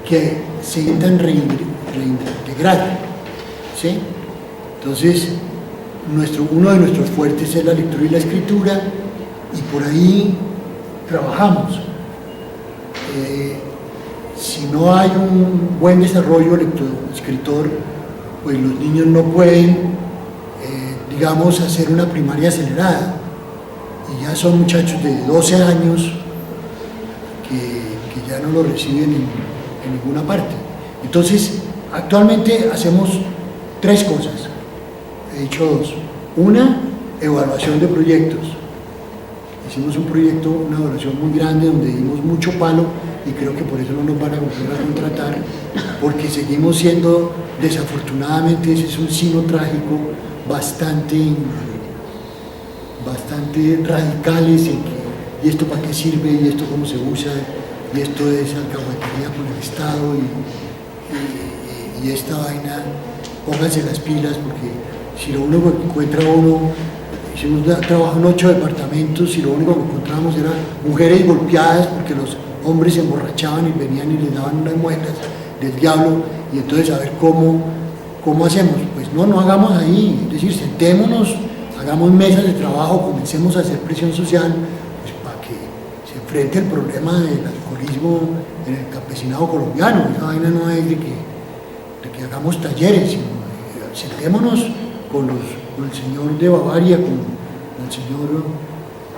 que se intentan reintegrar, ¿sí? Entonces, uno de nuestros fuertes es la lectura y la escritura, y por ahí trabajamos. Si no hay un buen desarrollo lector-escritor, pues los niños no pueden, digamos, hacer una primaria acelerada. Y ya son muchachos de 12 años que ya no lo reciben en ninguna parte. Entonces, actualmente hacemos 3 cosas, he dicho 2. Una, evaluación de proyectos. Hicimos un proyecto, una evaluación muy grande donde dimos mucho palo, y creo que por eso no nos van a volver a contratar, porque seguimos siendo, desafortunadamente, ese es un signo trágico, bastante radicales en que, y esto para qué sirve, y esto cómo se usa, y esto es alcahuetería con el Estado, y esta vaina, pónganse las pilas, porque si lo único que encuentra uno, hicimos trabajo en 8 departamentos, y lo único que encontrábamos era mujeres golpeadas porque los hombres se emborrachaban y venían y les daban unas muestras del diablo, y entonces a ver cómo hacemos. Pues no hagamos ahí, es decir, sentémonos, hagamos mesas de trabajo, comencemos a hacer presión social, pues para que se enfrente el problema del alcoholismo en el campesinado colombiano. Esa vaina no es de que hagamos talleres, sino sentémonos con el señor de Bavaria, con el señor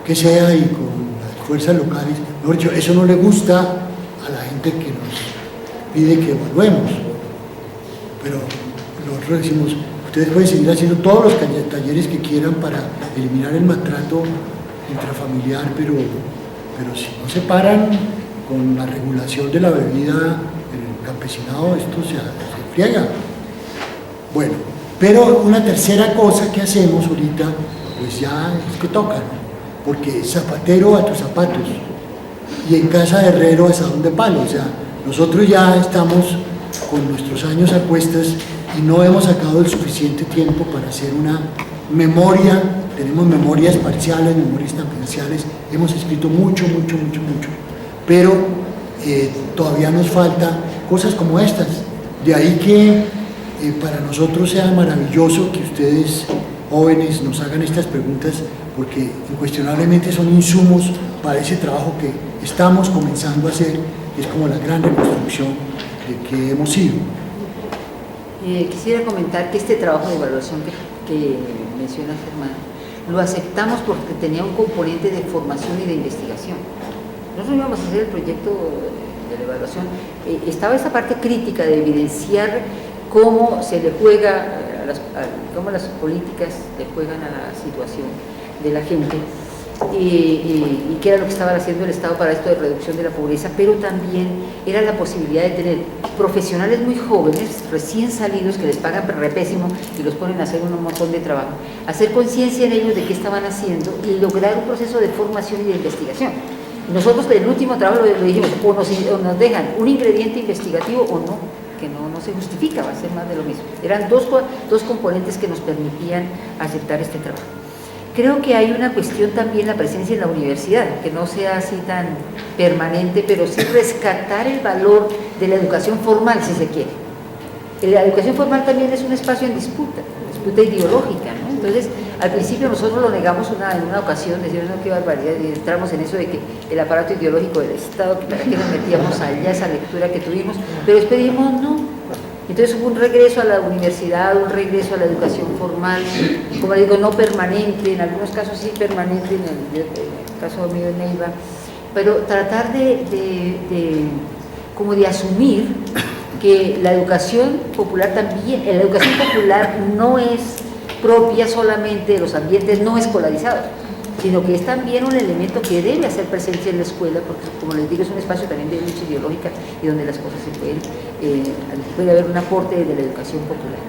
que sea, y con las fuerzas locales. Mejor dicho, eso no le gusta a la gente que nos pide que evaluemos, pero nosotros decimos, ustedes pueden seguir haciendo todos los talleres que quieran para eliminar el maltrato intrafamiliar, pero si no se paran con la regulación de la bebida en el campesinado, esto se friega. Bueno, pero una tercera cosa que hacemos ahorita, pues ya es que toca, ¿no? Porque zapatero a tus zapatos, y en casa de herrero asadón de palo. O sea, nosotros ya estamos con nuestros años a cuestas y no hemos sacado el suficiente tiempo para hacer una memoria. Tenemos memorias parciales, memorias tangenciales, hemos escrito mucho, pero todavía nos falta cosas como estas. De ahí que para nosotros sea maravilloso que ustedes, jóvenes, nos hagan estas preguntas, porque incuestionablemente son insumos para ese trabajo que estamos comenzando a hacer, que es como la gran reconstrucción de que hemos sido. Quisiera comentar que este trabajo de evaluación que menciona Germán, lo aceptamos porque tenía un componente de formación y de investigación. Nosotros íbamos a hacer el proyecto de la evaluación, estaba esa parte crítica de evidenciar cómo se le juega, cómo las políticas le juegan a la situación de la gente, y qué era lo que estaba haciendo el Estado para esto de reducción de la pobreza, pero también era la posibilidad de tener profesionales muy jóvenes, recién salidos, que les pagan repésimo y los ponen a hacer un montón de trabajo, hacer conciencia en ellos de qué estaban haciendo y lograr un proceso de formación y de investigación. Nosotros en el último trabajo lo dijimos, o nos dejan un ingrediente investigativo o no, que no se justifica, va a ser más de lo mismo. Eran dos componentes que nos permitían aceptar este trabajo. Creo que hay una cuestión también, la presencia en la universidad, que no sea así tan permanente, pero sí rescatar el valor de la educación formal, si se quiere. La educación formal también es un espacio en disputa ideológica, ¿no? Entonces, al principio nosotros lo negamos en una ocasión, decíamos, no, qué barbaridad, y entramos en eso de que el aparato ideológico del Estado, que para qué nos metíamos allá, esa lectura que tuvimos, pero después dijimos, no. Entonces hubo un regreso a la universidad, un regreso a la educación formal, como digo, no permanente, en algunos casos sí permanente, en el caso mío en Neiva, pero tratar como de asumir que la educación popular también, la educación popular no es propia solamente de los ambientes no escolarizados, sino que es también un elemento que debe hacer presencia en la escuela, porque como les digo es un espacio también de lucha ideológica y donde las cosas se puede haber un aporte de la educación popular.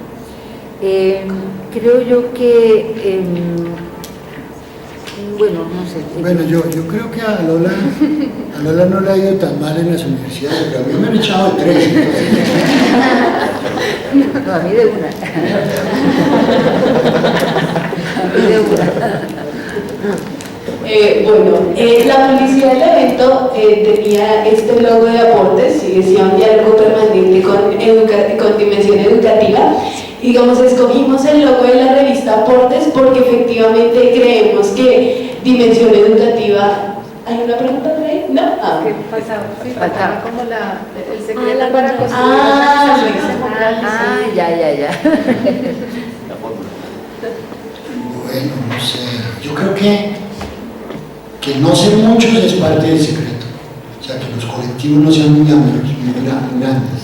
Creo yo que, bueno, no sé. Bueno, yo creo que a Lola no le ha ido tan mal en las universidades, porque a mí me han echado de 3. No, a mí de una. A mí de una. Bueno, la publicidad del evento tenía este logo de aportes y decía un diálogo permanente con dimensión educativa. Digamos, escogimos el logo de la revista Aportes porque efectivamente creemos que dimensión educativa... ¿Hay una pregunta por ahí? ¿No? ¿Qué pasaba? Sí, faltaba como el secreto la para construir organizaciones democráticas. Ya. Bueno, no sé, yo creo que no ser muchos es parte del secreto, o sea, que los colectivos no sean muy grandes.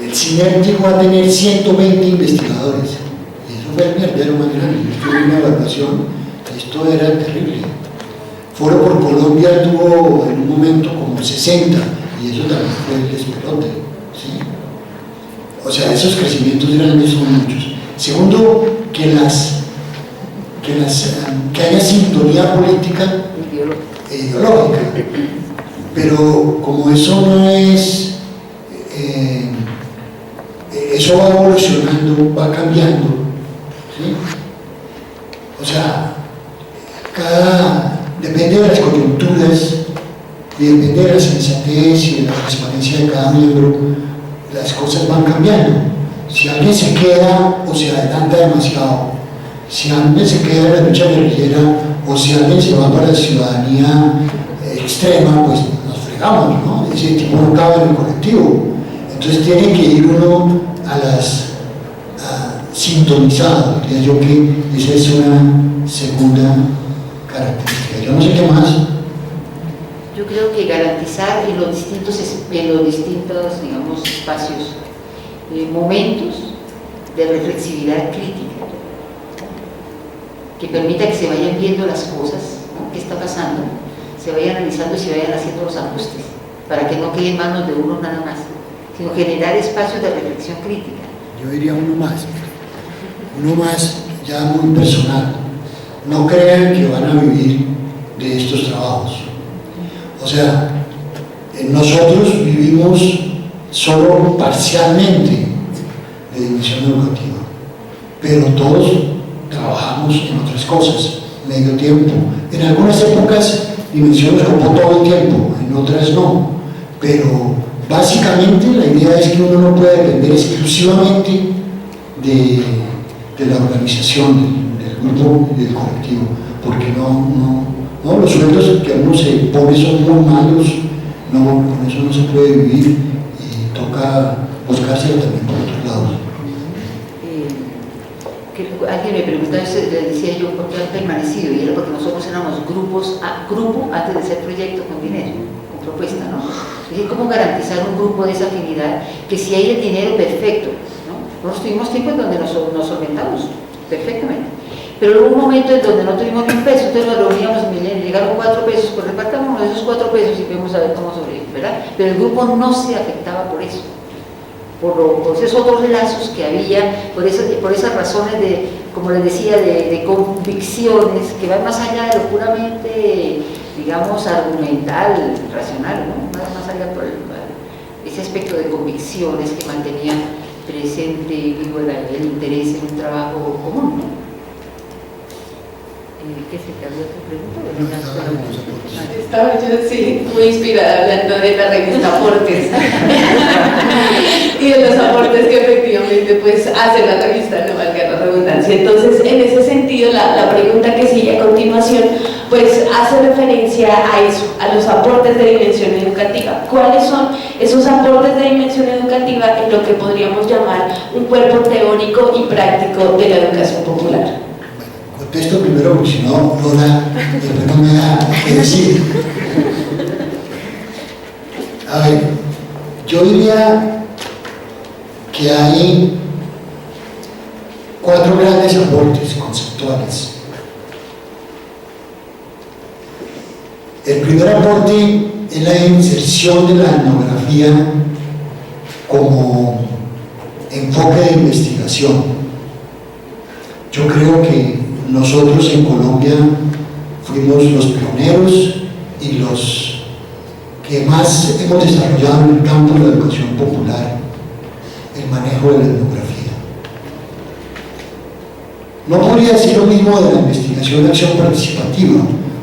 El CINEP va a tener 120 investigadores, y eso fue el mierdero más grande. Yo estuve en una evaluación, esto era terrible. Foro por Colombia tuvo en un momento como 60, y eso también fue el despelote, ¿sí? O sea, esos crecimientos grandes son muchos. Segundo, que haya sintonía política e ideológica, pero como eso no es, eso va evolucionando, va cambiando, ¿sí? O sea, depende de las coyunturas y depende de la sensatez y de la transparencia de cada miembro, las cosas van cambiando. Si alguien se queda o se adelanta demasiado, si alguien se queda en la lucha guerrillera o si alguien se va para la ciudadanía extrema, pues nos fregamos, ¿no? Ese tipo no cabe en el colectivo. Entonces tiene que ir uno sintonizado, diría yo que esa es una segunda característica. Yo no sé qué más. Yo creo que garantizar en los distintos digamos, espacios, momentos de reflexividad crítica, que permita que se vayan viendo las cosas, ¿no? ¿Qué está pasando? Se vayan analizando y se vayan haciendo los ajustes, para que no quede en manos de uno nada más, sino generar espacios de reflexión crítica. Yo diría uno más ya muy personal. No crean que van a vivir de estos trabajos. O sea, nosotros vivimos solo parcialmente de dimensión educativa, pero todos trabajamos en otras cosas, medio tiempo. En algunas épocas dimensión nos ocupó todo el tiempo, en otras no, pero básicamente la idea es que uno no puede depender exclusivamente de la organización, del grupo y del colectivo, porque no, los sueldos que uno se pone son muy malos, con eso no se puede vivir y toca buscárselo también por otros lados. Alguien me preguntaba, le decía yo, ¿por qué han permanecido? Y era porque nosotros éramos grupo antes de ser proyecto con dinero, con propuesta, ¿no? Es decir, ¿cómo garantizar un grupo de esa afinidad? Que si hay el dinero, perfecto, ¿no? Nosotros tuvimos tiempos donde nos solventamos perfectamente, pero hubo un momento en donde no tuvimos ni un peso, entonces nos reuníamos y llegaron 4 pesos, pues repartámonos esos 4 pesos y vamos a ver cómo sobrevivir, ¿verdad? Pero el grupo no se afectaba por eso. Por esos otros lazos que había, por esas razones de, como les decía, de convicciones que van más allá de lo puramente, digamos, argumental, racional, ¿no? Más allá por ese aspecto de convicciones que mantenían presente y vivo el interés en un trabajo común, ¿no? ¿Qué se te había otra pregunta? Estaba yo sí, muy inspirada hablando de la revista Aportes. Y hace la revista, no valga la redundancia. Entonces, en ese sentido, la pregunta que sigue a continuación, pues hace referencia a eso, a los aportes de dimensión educativa. ¿Cuáles son esos aportes de dimensión educativa en lo que podríamos llamar un cuerpo teórico y práctico de la educación popular? Bueno, contesto primero porque si no, Lola después no me da qué decir. A ver, yo diría que hay 4 grandes aportes conceptuales. El primer aporte es la inserción de la etnografía como enfoque de investigación. Yo creo que nosotros en Colombia fuimos los pioneros y los que más hemos desarrollado en el campo de la educación popular el manejo de la etnografía. No podría decir lo mismo de la investigación de acción participativa,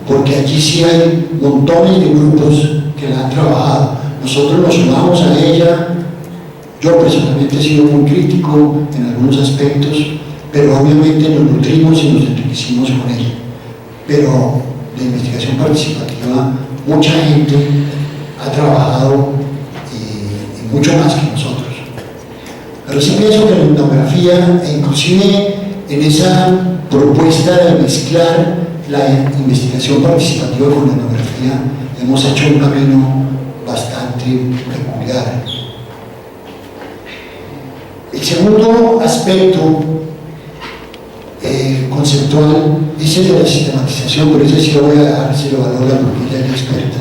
porque allí sí hay montones de grupos que la han trabajado. Nosotros nos sumamos a ella. Yo personalmente he sido muy crítico en algunos aspectos, pero obviamente nos nutrimos y nos enriquecimos con ella. Pero la investigación participativa, mucha gente ha trabajado y mucho más que nosotros. Pero sí pienso que la etnografía, e inclusive en esa propuesta de mezclar la investigación participativa con la etnografía, hemos hecho un camino bastante peculiar. El segundo aspecto conceptual es el de la sistematización, por eso sí lo voy a dejar, se lo valora porque ella es experta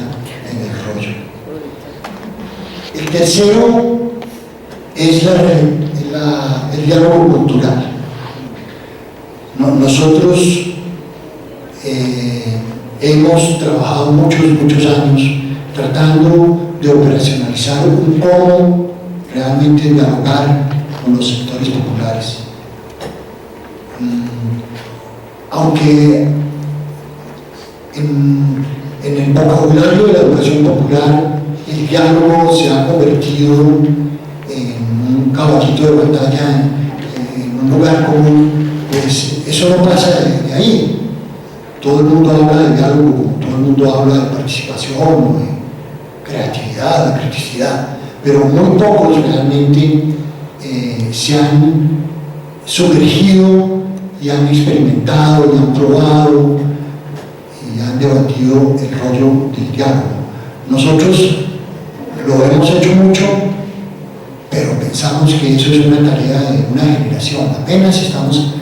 en el rollo. El tercero es el diálogo cultural. Nosotros hemos trabajado muchos años tratando de operacionalizar un cómo realmente dialogar con los sectores populares. Aunque en el vocabulario de la educación popular el diálogo se ha convertido en un caballito de batalla, en un lugar común, pues eso no pasa de ahí. Todo el mundo habla de diálogo, todo el mundo habla de participación, de creatividad, de criticidad, pero muy pocos realmente se han sumergido y han experimentado y han probado y han debatido el rollo del diálogo. Nosotros lo hemos hecho mucho, pero pensamos que eso es una tarea de una generación, apenas estamos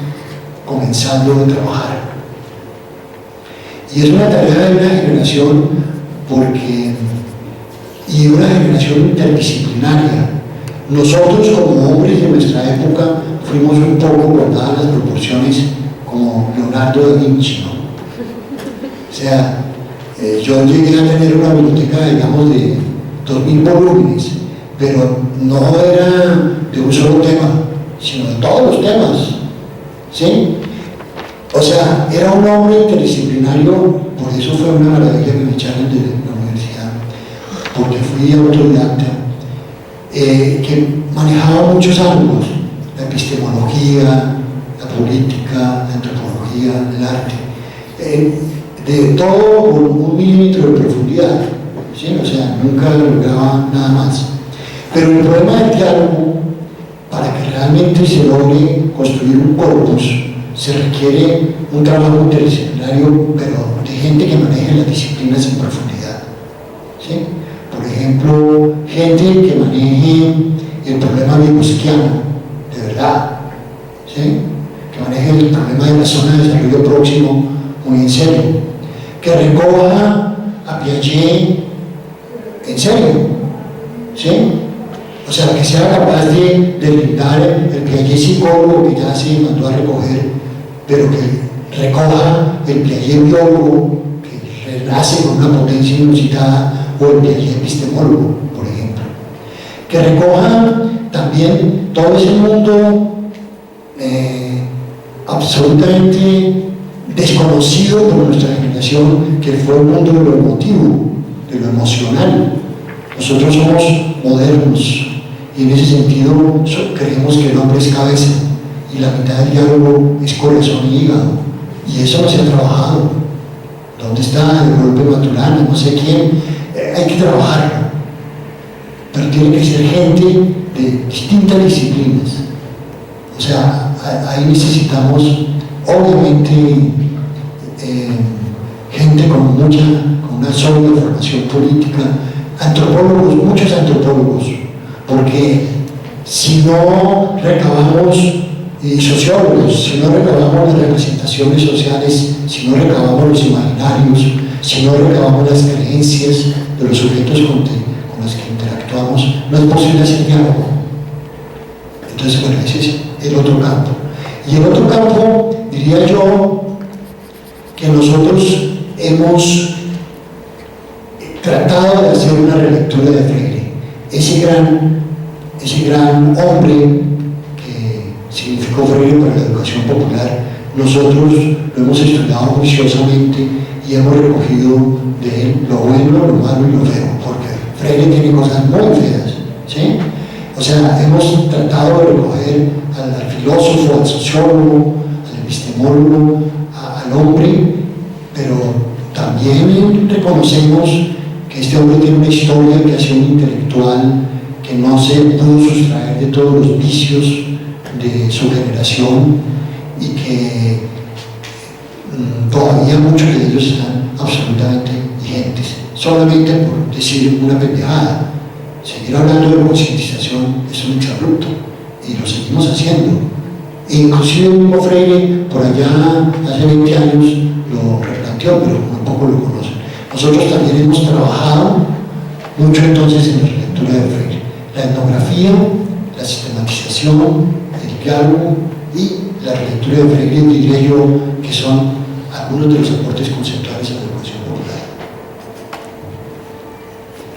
comenzando a trabajar. Y es una tarea de una generación y una generación interdisciplinaria. Nosotros como hombres de nuestra época fuimos un poco guardadas las proporciones como Leonardo da Vinci, ¿no? O sea, yo llegué a tener una biblioteca, digamos, de 2000 volúmenes, pero no era de un solo tema, sino de todos los temas, ¿sí? O sea, era un hombre interdisciplinario, por eso fue una maravilla que me echaron de la universidad, porque fui autodidacta, que manejaba muchos ángulos, la epistemología, la política, la antropología, el arte, de todo con 1 milímetro de profundidad, ¿sí? O sea, nunca lograba nada más. Pero el problema del diálogo, para que realmente se logre construir un corpus, se requiere un trabajo interdisciplinario, pero de gente que maneje las disciplinas en profundidad, ¿sí? Por ejemplo, gente que maneje el problema vigosquiano, de verdad, ¿sí? Que maneje el problema de la zona de desarrollo próximo muy en serio, que recoja a Piaget en serio, ¿sí? O sea, que sea capaz de brindar el Piaget psicólogo que ya se mandó a recoger, pero que recoja el Piaget biólogo que renace con una potencia inusitada, o el Piaget epistemólogo, por ejemplo. Que recoja también todo ese mundo absolutamente desconocido por nuestra generación, que fue el mundo de lo emotivo, de lo emocional. Nosotros somos modernos y en ese sentido creemos que el hombre es cabeza y la mitad del diálogo es corazón y hígado, y eso no se ha trabajado. ¿Dónde está el golpe Maturana? No sé quién. Hay que trabajarlo, pero tiene que ser gente de distintas disciplinas. O sea, ahí necesitamos obviamente gente con una sólida formación política, antropólogos, muchos antropólogos, porque si no recabamos, y sociólogos, si no recabamos las representaciones sociales, si no recabamos los imaginarios, si no recabamos las creencias de los sujetos con los que interactuamos, no es posible hacer diálogo. Entonces, bueno, ese es el otro campo. Y el otro campo, diría yo, que nosotros hemos tratado de hacer una relectura de Freire, ese gran hombre que significó Freire para la educación popular. Nosotros lo hemos estudiado juiciosamente y hemos recogido de él lo bueno, lo malo y lo feo, porque Freire tiene cosas muy feas, ¿sí? O sea, hemos tratado de recoger al filósofo, al sociólogo, al epistemólogo, al hombre, pero también reconocemos que este hombre tiene una historia, que ha sido un intelectual, que no se pudo sustraer de todos los vicios de su generación y que todavía muchos de ellos están absolutamente vigentes, solamente por decir una pendejada. Seguir hablando de concientización es un exabrupto y lo seguimos haciendo. Inclusive el mismo Freire por allá hace 20 años lo replanteó, pero muy poco lo conocen. Nosotros también hemos trabajado mucho entonces en la relectura de Freire, la etnografía, la sistematización, el diálogo y la relectura de Freire, diría yo que son algunos de los aportes conceptuales a la educación popular.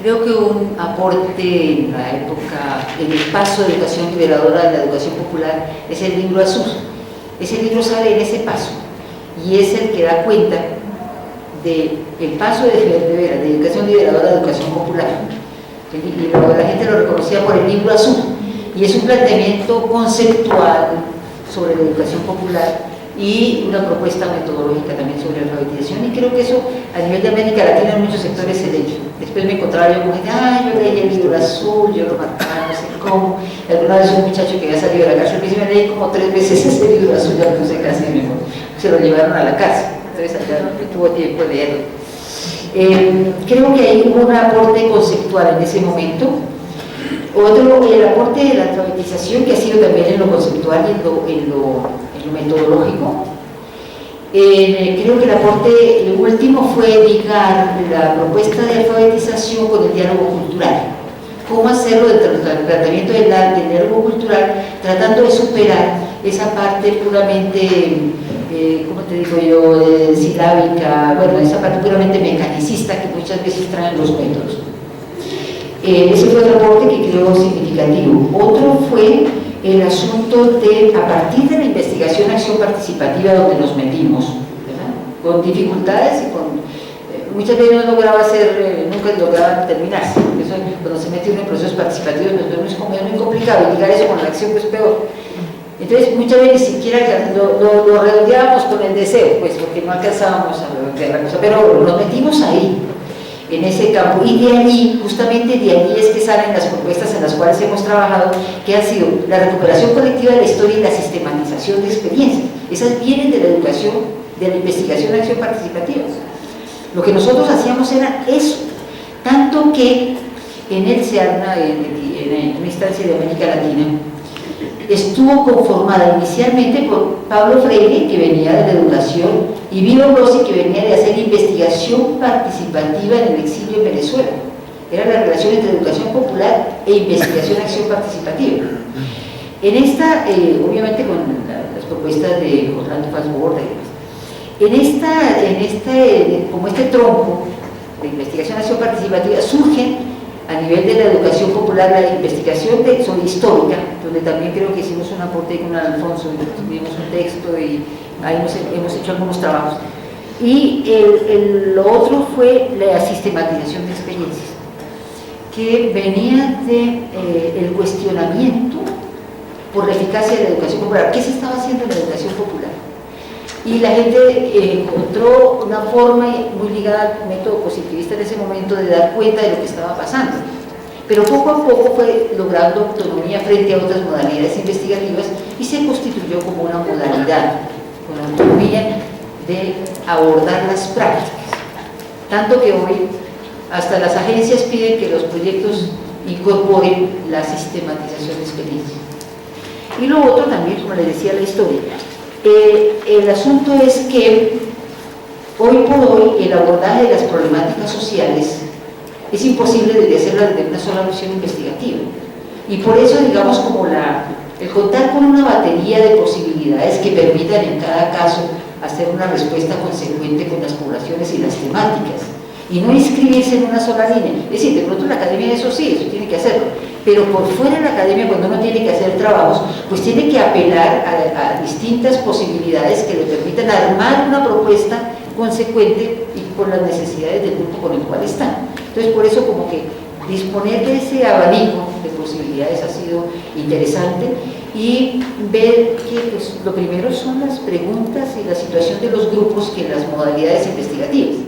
Creo que un aporte en la época, en el paso de educación liberadora de la educación popular, es el libro azul. Ese libro sale en ese paso y es el que da cuenta del paso de educación liberadora a educación popular. Y la gente lo reconocía por el libro azul, y es un planteamiento conceptual sobre la educación popular y una propuesta metodológica también sobre la alfabetización, y creo que eso a nivel de América Latina en muchos sectores se lee. Después me encontraba yo con gente, yo leí el libro azul, yo lo marcaba, no sé cómo. Alguna vez un muchacho que había salido de la cárcel me leí como 3 veces ese libro azul, ya no sé casi mejor. Se lo llevaron a la cárcel, entonces allá no tuvo tiempo de leerlo. Creo que hay un aporte conceptual en ese momento. Otro, el aporte de la alfabetización, que ha sido también en lo conceptual y en lo metodológico. Creo que el aporte último fue ligar la propuesta de alfabetización con el diálogo cultural. Cómo hacerlo dentro del planteamiento del diálogo cultural, tratando de superar esa parte puramente, ¿cómo te digo yo?, silábica, bueno, esa parte puramente mecanicista que muchas veces traen los métodos. Ese fue otro aporte que creo significativo. Otro fue el asunto de, a partir de la investigación acción participativa donde nos metimos, ¿verdad?, con dificultades y con muchas veces no lograba nunca lograba terminarse. Eso, cuando se mete uno en procesos participativos, es muy complicado, y ligar eso con la acción pues peor. Entonces muchas veces ni siquiera lo redondeábamos con el deseo, pues porque no alcanzábamos a redondear la cosa, pero nos metimos ahí, en ese campo, y de allí, justamente de allí es que salen las propuestas en las cuales hemos trabajado, que han sido la recuperación colectiva de la historia y la sistematización de experiencias. Esas vienen de la educación, de la investigación de acción participativa. Lo que nosotros hacíamos era eso, tanto que en el CEARNA, en una instancia de América Latina, estuvo conformada inicialmente por Pablo Freire, que venía de la educación, y Vivo Rossi, que venía de hacer investigación participativa en el exilio en Venezuela. Era la relación entre educación popular e investigación acción participativa. En esta, obviamente con las propuestas de Orlando Fassborda y demás, como este tronco de investigación acción participativa, surgen a nivel de la educación popular la investigación sobre histórica, donde también creo que hicimos un aporte con Alfonso, tuvimos un texto y ahí hemos hecho algunos trabajos. Y lo otro fue la sistematización de experiencias, que venía del por la eficacia de la educación popular. ¿Qué se estaba haciendo en la educación popular? Y la gente encontró una forma muy ligada al método positivista en ese momento de dar cuenta de lo que estaba pasando. Pero poco a poco fue logrando autonomía frente a otras modalidades investigativas y se constituyó como una modalidad, con autonomía de abordar las prácticas. Tanto que hoy hasta las agencias piden que los proyectos incorporen la sistematización de experiencia. Y lo otro también, como les decía la historia, el asunto es que hoy por hoy el abordaje de las problemáticas sociales es imposible de hacerlo desde una sola visión investigativa. Y por eso, digamos, como el contar con una batería de posibilidades que permitan en cada caso hacer una respuesta consecuente con las poblaciones y las temáticas, y no inscribirse en una sola línea. Es decir, de pronto la academia eso sí, eso tiene que hacerlo, pero por fuera de la academia, cuando uno tiene que hacer trabajos, pues tiene que apelar a distintas posibilidades que le permitan armar una propuesta consecuente y con las necesidades del grupo con el cual están. Entonces, por eso como que disponer de ese abanico de posibilidades ha sido interesante, y ver que pues, lo primero son las preguntas y la situación de los grupos que las modalidades investigativas.